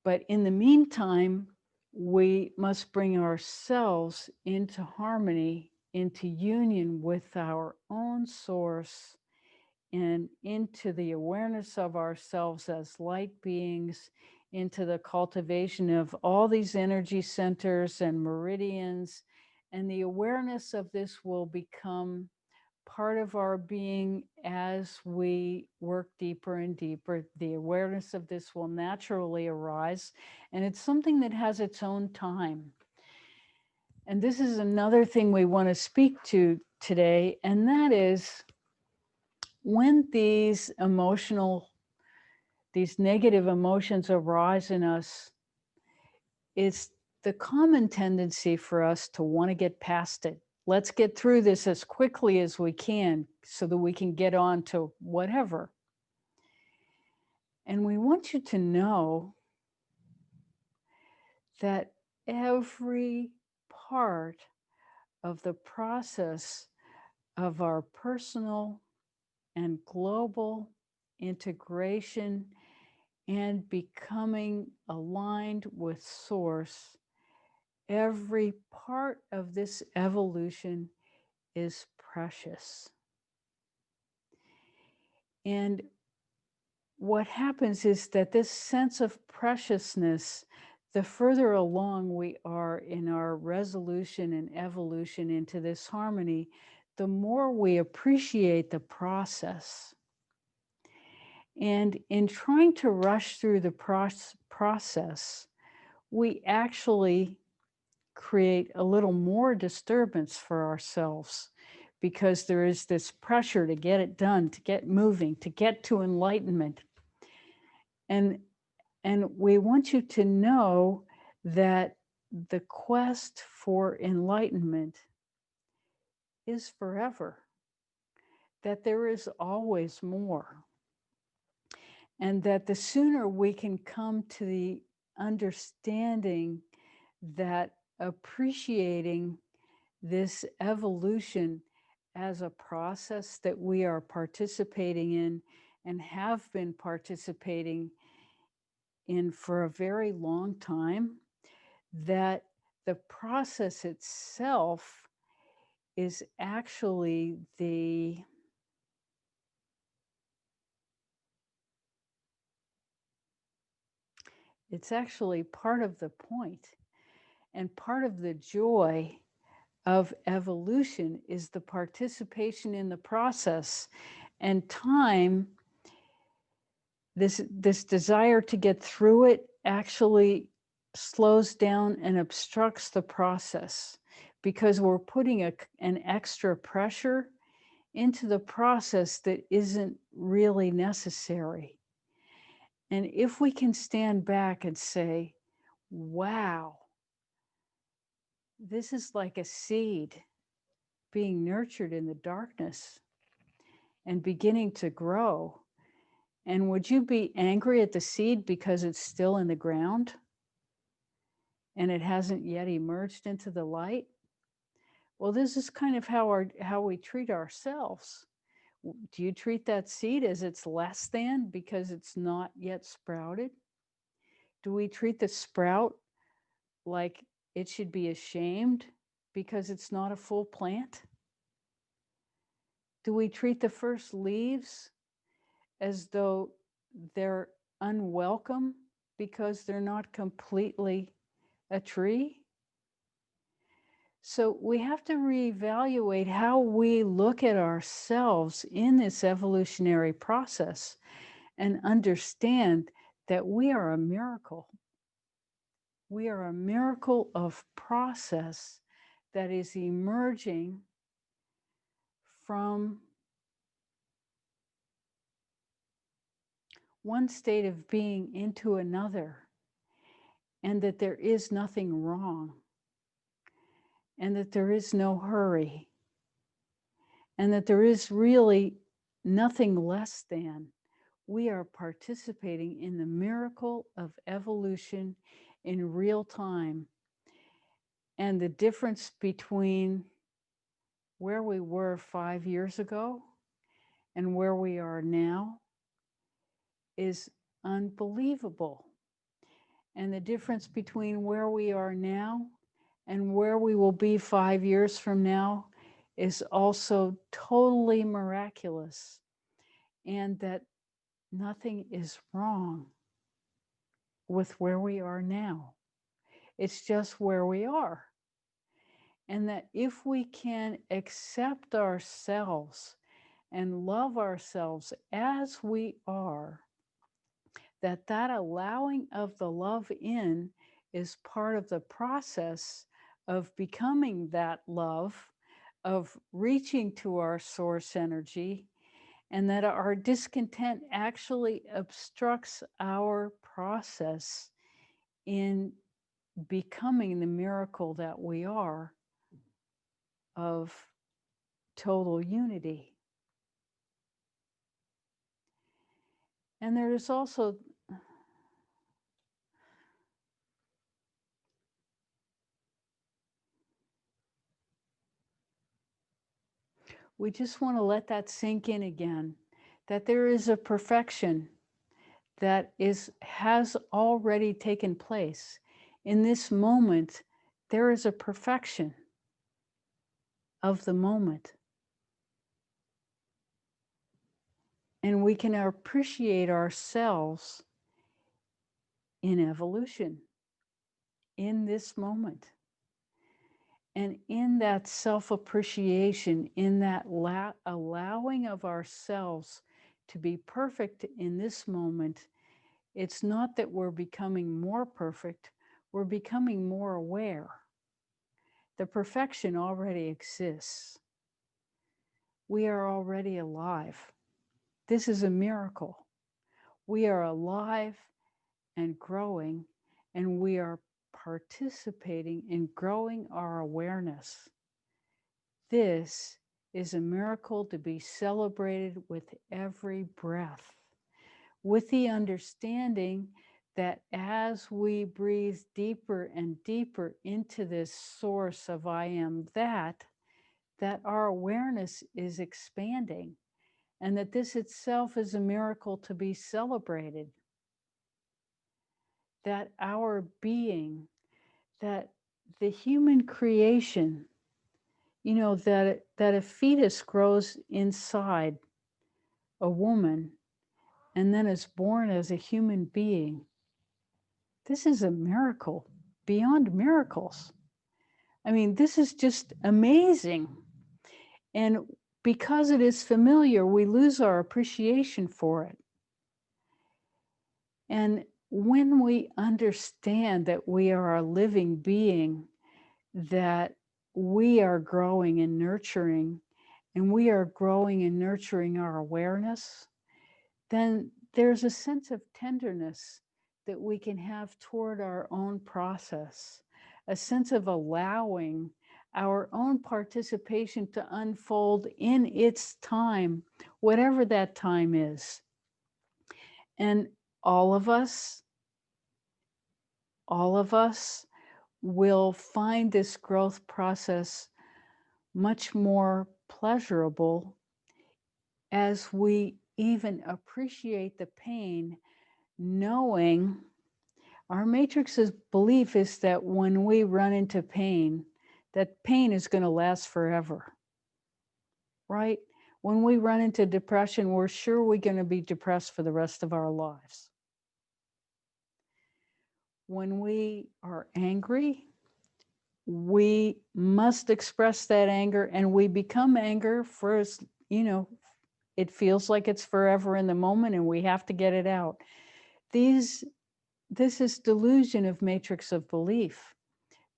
But in the meantime, we must bring ourselves into harmony, into union with our own source, and into the awareness of ourselves as light beings, into the cultivation of all these energy centers and meridians. And the awareness of this will become part of our being as we work deeper and deeper. The awareness of this will naturally arise, and it's something that has its own time. And this is another thing we want to speak to today, and that is when these negative emotions arise in us, it's the common tendency for us to want to get past it. Let's get through this as quickly as we can so that we can get on to whatever. And we want you to know that every part of the process of our personal and global integration and becoming aligned with Source, every part of this evolution is precious. And what happens is that this sense of preciousness, the further along we are in our resolution and evolution into this harmony, the more we appreciate the process. And in trying to rush through the process, we actually create a little more disturbance for ourselves, because there is this pressure to get it done, to get moving, to get to enlightenment. And we want you to know that the quest for enlightenment is forever, that there is always more, and that the sooner we can come to the understanding that appreciating this evolution as a process that we are participating in and have been participating in for a very long time, that the process itself is actually it's actually part of the point, and part of the joy of evolution is the participation in the process. And time, this desire to get through it, actually slows down and obstructs the process, because we're putting an extra pressure into the process that isn't really necessary. And if we can stand back and say, wow, this is like a seed being nurtured in the darkness and beginning to grow. And would you be angry at the seed because it's still in the ground and it hasn't yet emerged into the light? Well, this is kind of how we treat ourselves. Do you treat that seed as it's less than because it's not yet sprouted? Do we treat the sprout like it should be ashamed because it's not a full plant? Do we treat the first leaves as though they're unwelcome because they're not completely a tree? So we have to reevaluate how we look at ourselves in this evolutionary process and understand that we are a miracle. We are a miracle of process that is emerging from one state of being into another, and that there is nothing wrong, and that there is no hurry, and that there is really nothing less than. We are participating in the miracle of evolution in real time. And the difference between where we were 5 years ago and where we are now is unbelievable. And the difference between where we are now and where we will be 5 years from now is also totally miraculous. And that nothing is wrong with where we are now. It's just where we are. And that if we can accept ourselves and love ourselves as we are, that allowing of the love in is part of the process of becoming that love, of reaching to our source energy, and that our discontent actually obstructs our process in becoming the miracle that we are of total unity. And there is also we just want to let that sink in again, that there is a perfection that has already taken place. In this moment, there is a perfection of the moment. And we can appreciate ourselves in evolution, in this moment. And in that self-appreciation, in that allowing of ourselves to be perfect in this moment, it's not that we're becoming more perfect, we're becoming more aware. The perfection already exists. We are already alive. This is a miracle. We are alive and growing, and we are participating in growing our awareness. This is a miracle to be celebrated with every breath, with the understanding that as we breathe deeper and deeper into this source of I am that our awareness is expanding, and that this itself is a miracle to be celebrated. That our being, that the human creation, that a fetus grows inside a woman and then is born as a human being. This is a miracle beyond miracles. I mean, this is just amazing. And because it is familiar, we lose our appreciation for it. And when we understand that we are a living being, that we are growing and nurturing, and we are growing and nurturing our awareness, then there's a sense of tenderness that we can have toward our own process, a sense of allowing our own participation to unfold in its time, whatever that time is. And all of us will find this growth process much more pleasurable as we even appreciate the pain, knowing our matrix's belief is that when we run into pain, that pain is going to last forever, right? When we run into depression, we're sure we're going to be depressed for the rest of our lives. When we are angry, we must express that anger, and we become anger for, it feels like it's forever in the moment and we have to get it out. This is delusion of matrix of belief,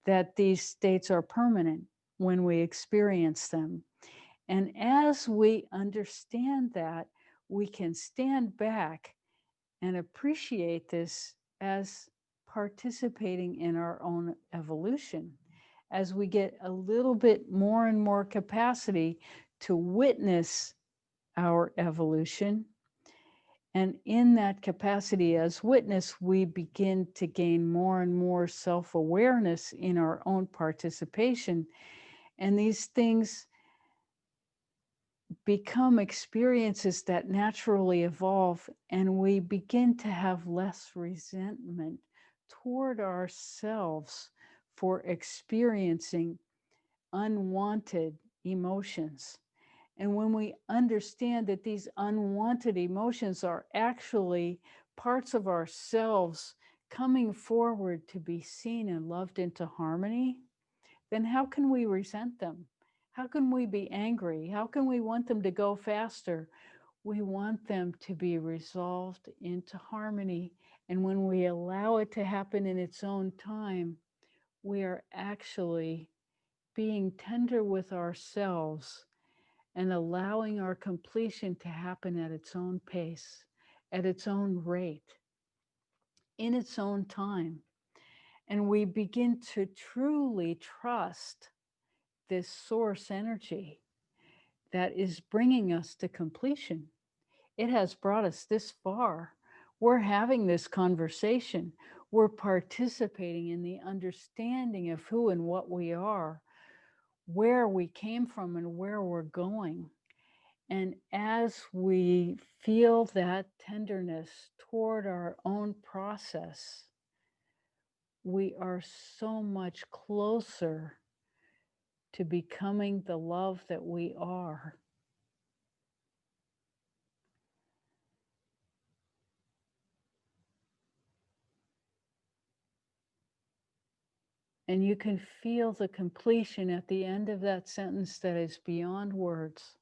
that these states are permanent when we experience them. And as we understand that, we can stand back and appreciate this as participating in our own evolution, as we get a little bit more and more capacity to witness our evolution. And in that capacity as witness, we begin to gain more and more self-awareness in our own participation. And these things become experiences that naturally evolve, and we begin to have less resentment toward ourselves for experiencing unwanted emotions. And when we understand that these unwanted emotions are actually parts of ourselves coming forward to be seen and loved into harmony, then how can we resent them? How can we be angry? How can we want them to go faster? We want them to be resolved into harmony. And when we allow it to happen in its own time, we are actually being tender with ourselves and allowing our completion to happen at its own pace, at its own rate, in its own time. And we begin to truly trust this source energy that is bringing us to completion. It has brought us this far. We're having this conversation. We're participating in the understanding of who and what we are, where we came from, and where we're going. And as we feel that tenderness toward our own process, we are so much closer to becoming the love that we are. And you can feel the completion at the end of that sentence that is beyond words.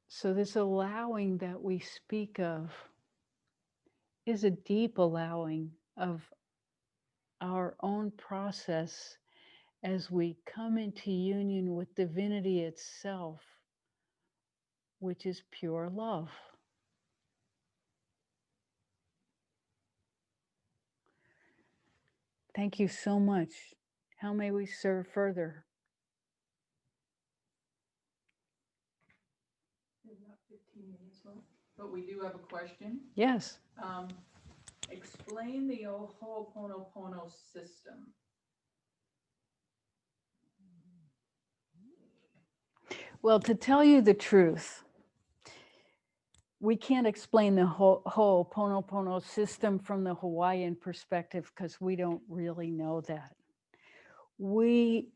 So, this allowing that we speak of is a deep allowing of our own process as we come into union with divinity itself, which is pure love. Thank you so much. How may we serve further? There's not 15 minutes left, but we do have a question. Yes. Explain the Ho'oponopono system. Well, to tell you the truth, we can't explain the Ho'oponopono system from the Hawaiian perspective because we don't really know that. We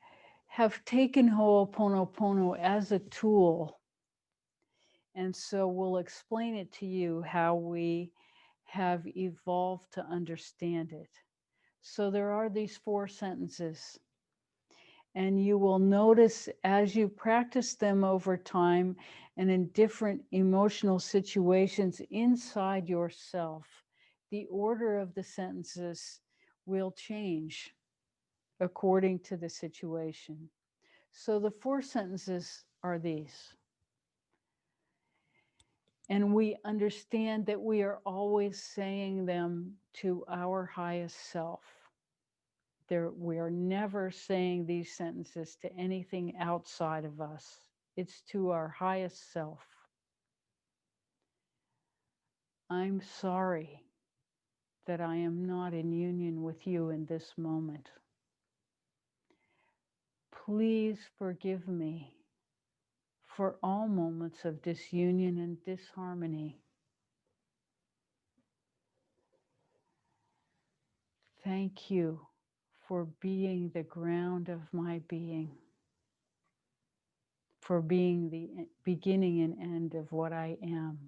have taken Ho'oponopono as a tool, and so we'll explain it to you how we have evolved to understand it. So there are these 4 sentences. And you will notice as you practice them over time and in different emotional situations inside yourself, the order of the sentences will change according to the situation. So the 4 sentences are these. And we understand that we are always saying them to our highest self. We are never saying these sentences to anything outside of us. It's to our highest self. I'm sorry that I am not in union with you in this moment. Please forgive me for all moments of disunion and disharmony. Thank you for being the ground of my being, for being the beginning and end of what I am.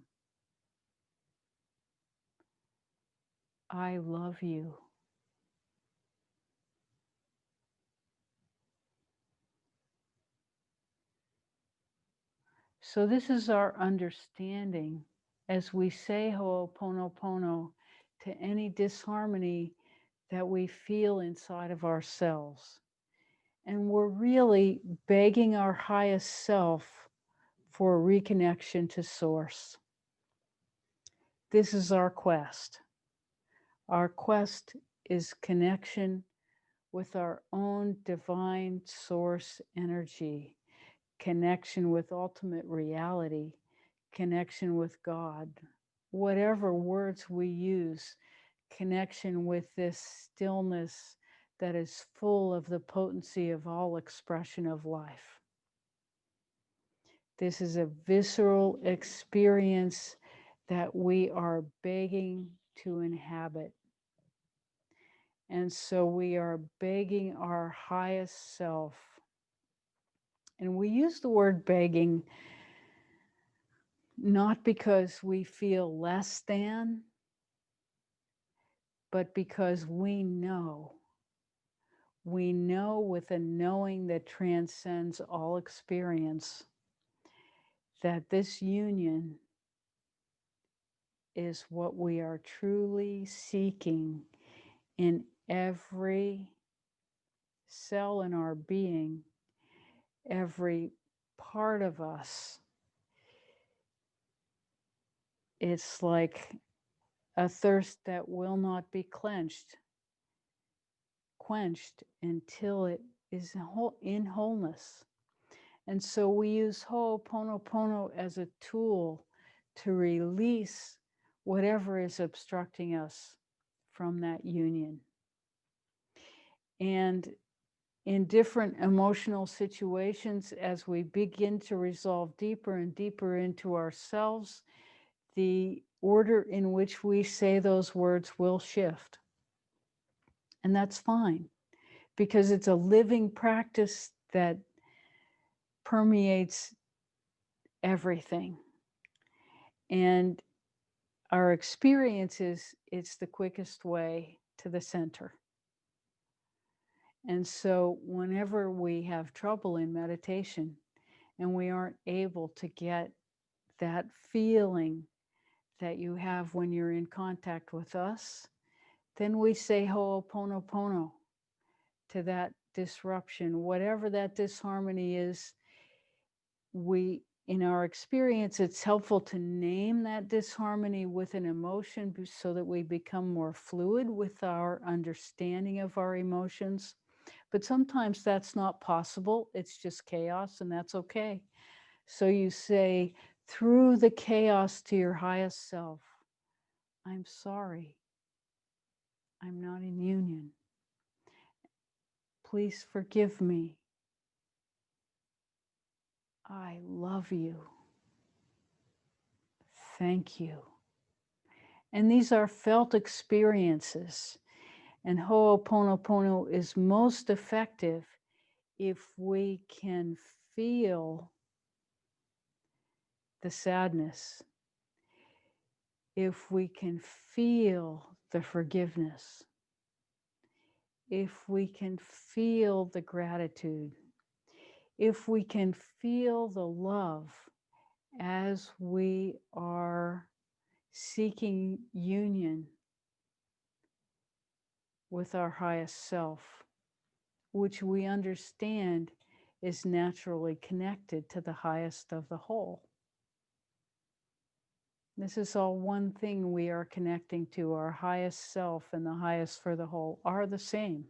I love you. So this is our understanding as we say Ho'oponopono to any disharmony that we feel inside of ourselves. And we're really begging our highest self for reconnection to source. This is our quest. Our quest is connection with our own divine source energy, connection with ultimate reality, connection with God, whatever words we use, connection with this stillness that is full of the potency of all expression of life. This is a visceral experience that we are begging to inhabit. And so we are begging our highest self. And we use the word begging not because we feel less than, but because we know with a knowing that transcends all experience that this union is what we are truly seeking in every cell in our being, every part of us. It's like a thirst that will not be quenched until it is in wholeness. And so we use Ho'oponopono as a tool to release whatever is obstructing us from that union. And in different emotional situations, as we begin to resolve deeper and deeper into ourselves, the order in which we say those words will shift. And that's fine, because it's a living practice that permeates everything. And our experience is it's the quickest way to the center. And so whenever we have trouble in meditation and we aren't able to get that feeling that you have when you're in contact with us, then we say Ho'oponopono to that disruption, whatever that disharmony is. We, in our experience, it's helpful to name that disharmony with an emotion so that we become more fluid with our understanding of our emotions. But sometimes that's not possible. It's just chaos, and that's okay. So you say, through the chaos to your highest self, I'm sorry. I'm not in union. Please forgive me. I love you. Thank you. And these are felt experiences. And Ho'oponopono is most effective if we can feel the sadness, if we can feel the forgiveness, if we can feel the gratitude, if we can feel the love as we are seeking union with our highest self, which we understand is naturally connected to the highest of the whole. This is all one thing we are connecting to. Our highest self and the highest for the whole are the same.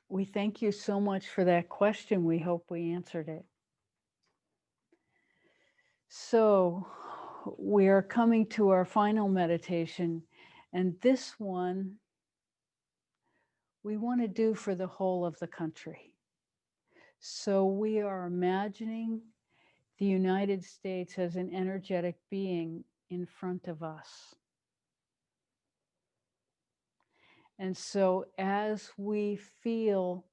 We thank you so much for that question. We hope we answered it. So we are coming to our final meditation, and this one we want to do for the whole of the country. So we are imagining the United States as an energetic being in front of us. And so as we feel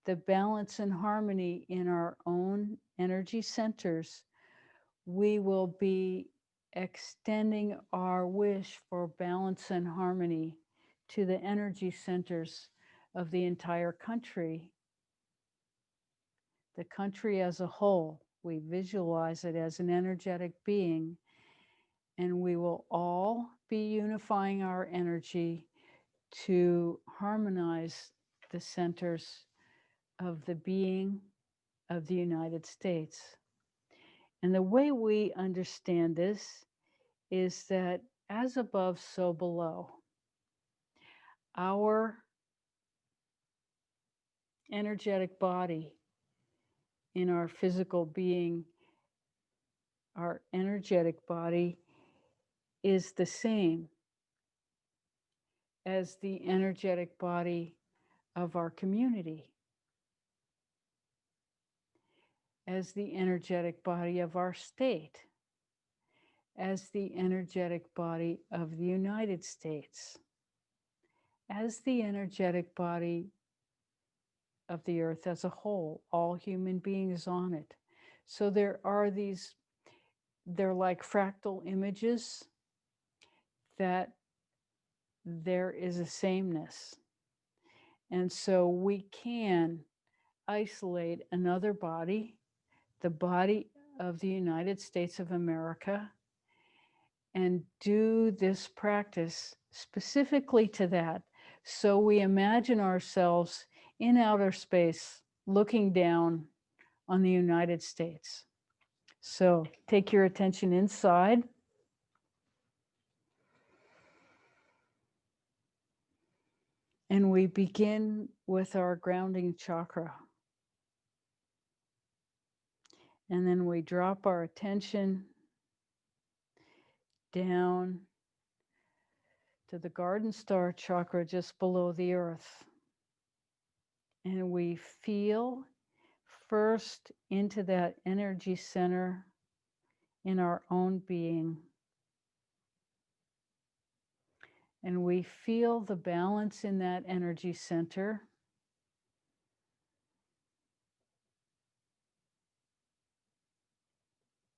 the balance and harmony in our own energy centers, we will be extending our wish for balance and harmony to the energy centers of the entire country. The country as a whole, we visualize it as an energetic being, and we will all be unifying our energy to harmonize the centers of the being of the United States. And the way we understand this is that as above, so below. Our energetic body in our physical being, our energetic body is the same as the energetic body of our community. as the energetic body of our state, as the energetic body of the United States, as the energetic body of the earth as a whole, all human beings on it. So there are these, they're like fractal images that there is a sameness. And so we can isolate another body, the body of the United States of America, and do this practice specifically to that. So we imagine ourselves in outer space looking down on the United States. So take your attention inside. And we begin with our grounding chakra. And then we drop our attention down to the garden star chakra just below the earth. And we feel first into that energy center in our own being. And we feel the balance in that energy center.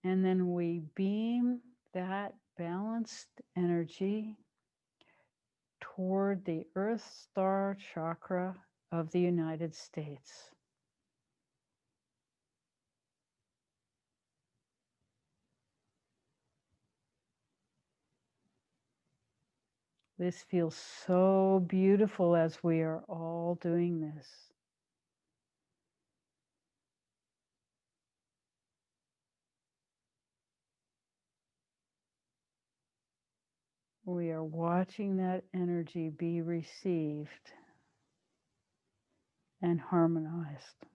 And then we beam that balanced energy toward the Earth Star chakra of the United States. This feels so beautiful as we are all doing this. We are watching that energy be received and harmonized.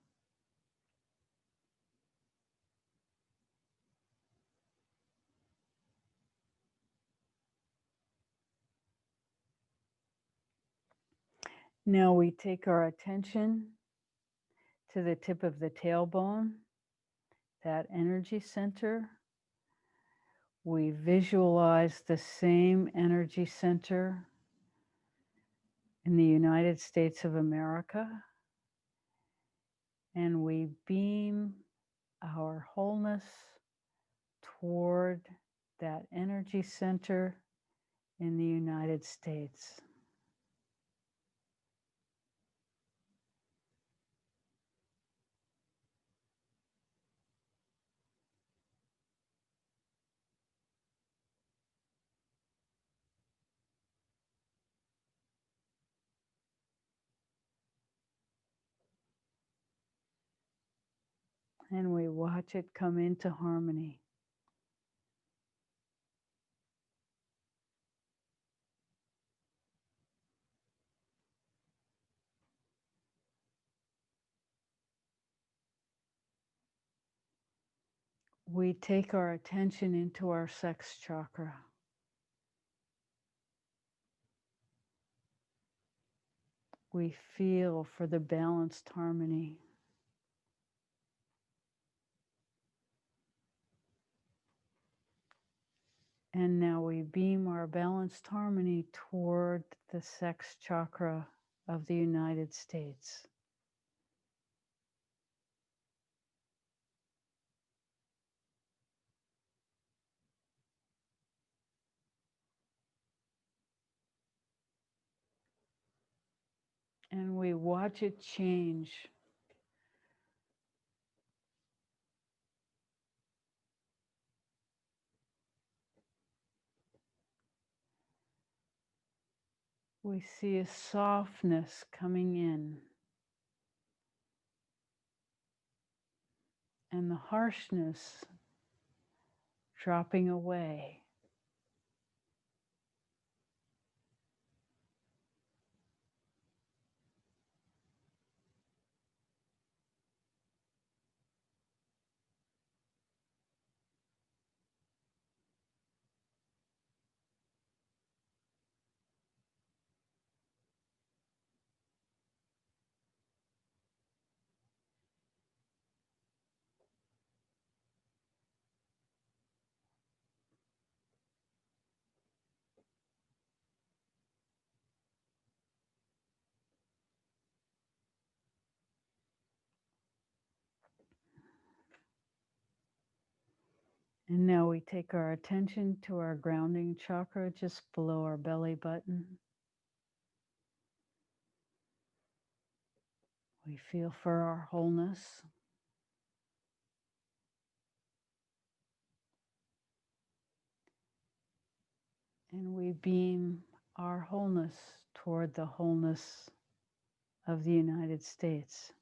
Now we take our attention to the tip of the tailbone, that energy center. We visualize the same energy center in the United States of America, and we beam our wholeness toward that energy center in the United States. And we watch it come into harmony. We take our attention into our sex chakra. We feel for the balanced harmony. And now we beam our balanced harmony toward the sex chakra of the United States. And we watch it change. We see a softness coming in and the harshness dropping away. And now we take our attention to our grounding chakra just below our belly button. We feel for our wholeness. And we beam our wholeness toward the wholeness of the United States.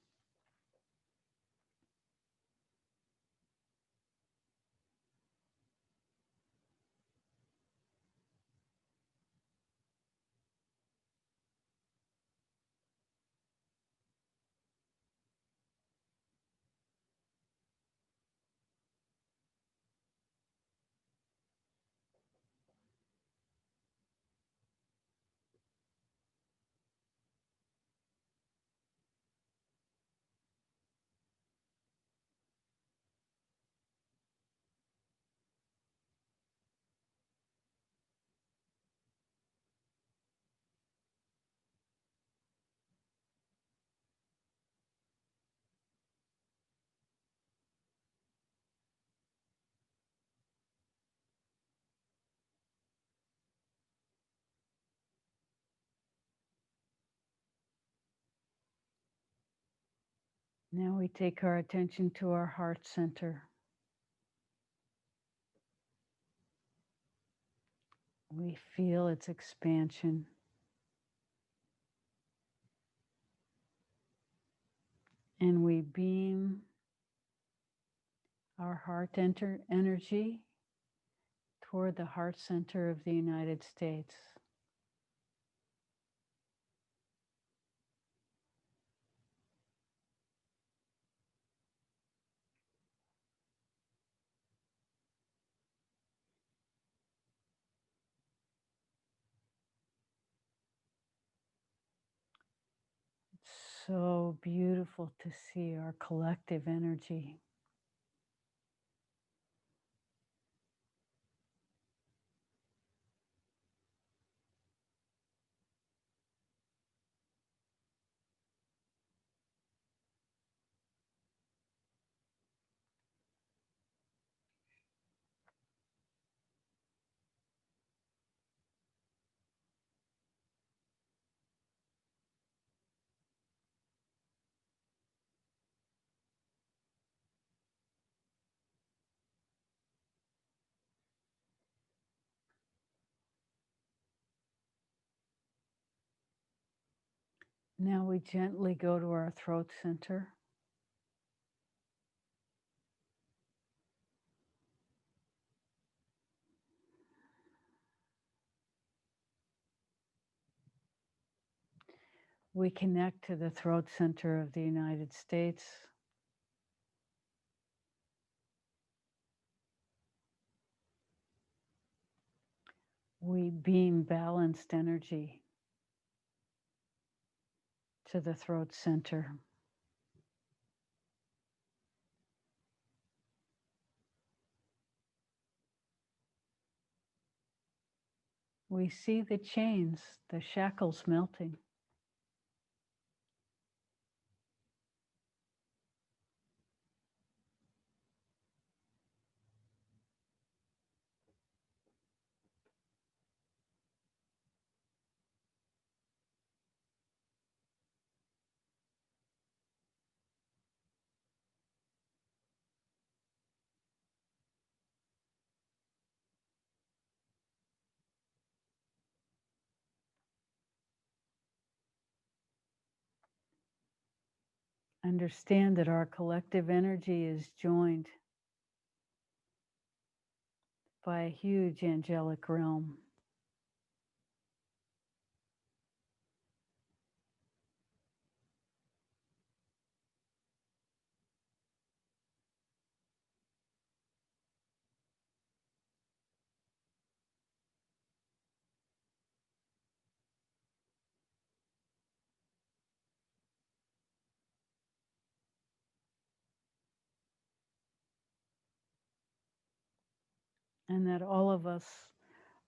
Now we take our attention to our heart center. We feel its expansion. And we beam our heart energy toward the heart center of the United States. It's so beautiful to see our collective energy. Now we gently go to our throat center. We connect to the throat center of the United States. We beam balanced energy to the throat center. We see the chains, the shackles melting. Understand that our collective energy is joined by a huge angelic realm. And that all of us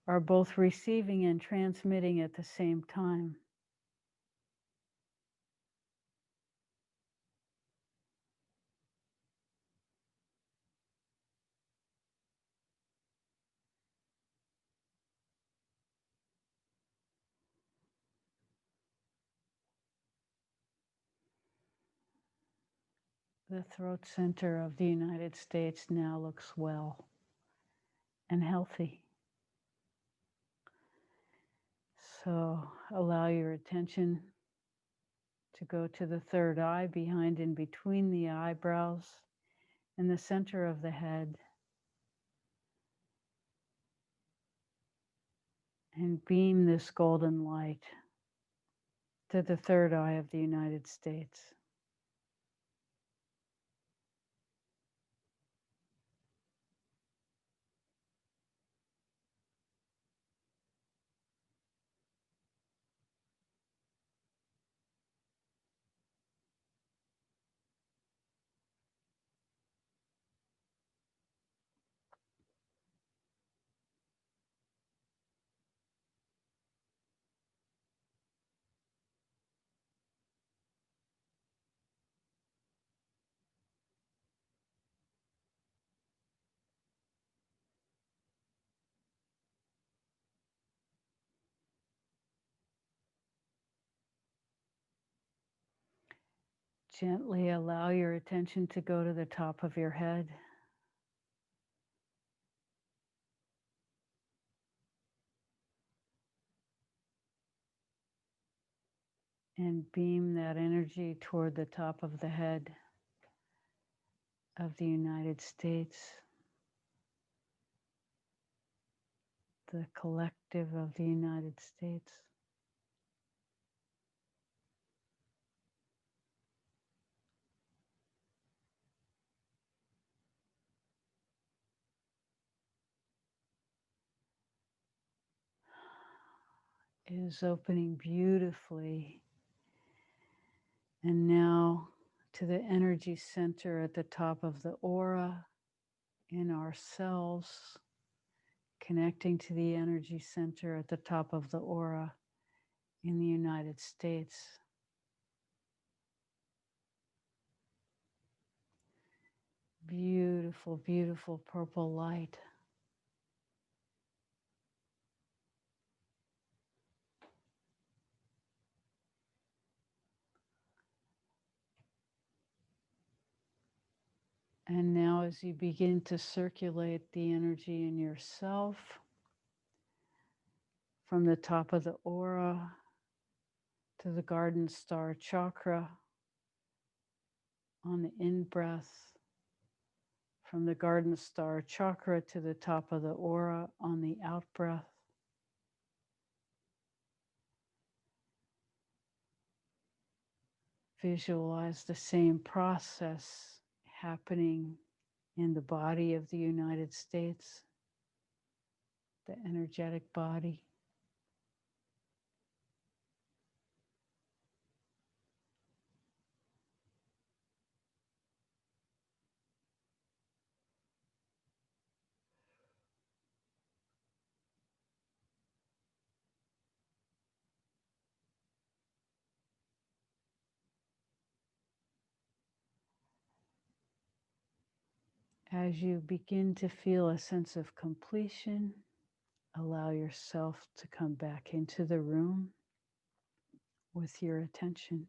are both receiving and transmitting at the same time. The throat center of the United States now looks well and healthy. So allow your attention to go to the third eye, behind and between the eyebrows, in the center of the head, and beam this golden light to the third eye of the United States. Gently allow your attention to go to the top of your head. And beam that energy toward the top of the head of the United States, the collective of the United States. Is opening beautifully. And now to the energy center at the top of the aura in our cells, connecting to the energy center at the top of the aura in the United States. Beautiful, beautiful purple light. And now as you begin to circulate the energy in yourself from the top of the aura to the garden star chakra on the in-breath, from the garden star chakra to the top of the aura on the out-breath. Visualize the same process happening in the body of the United States, the energetic body. As you begin to feel a sense of completion, allow yourself to come back into the room with your attention.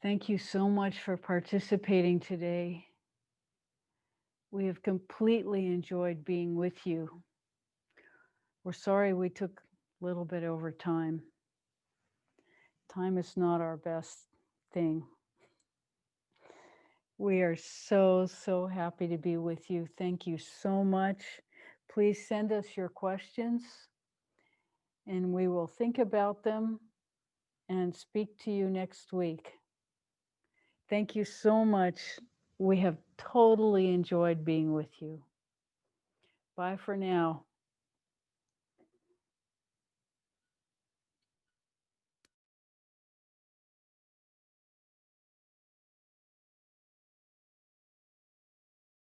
Thank you so much for participating today. We have completely enjoyed being with you. We're sorry we took a little bit over time. Time is not our best thing. We are so, so happy to be with you. Thank you so much. Please send us your questions and we will think about them and speak to you next week. Thank you so much. We have totally enjoyed being with you. Bye for now.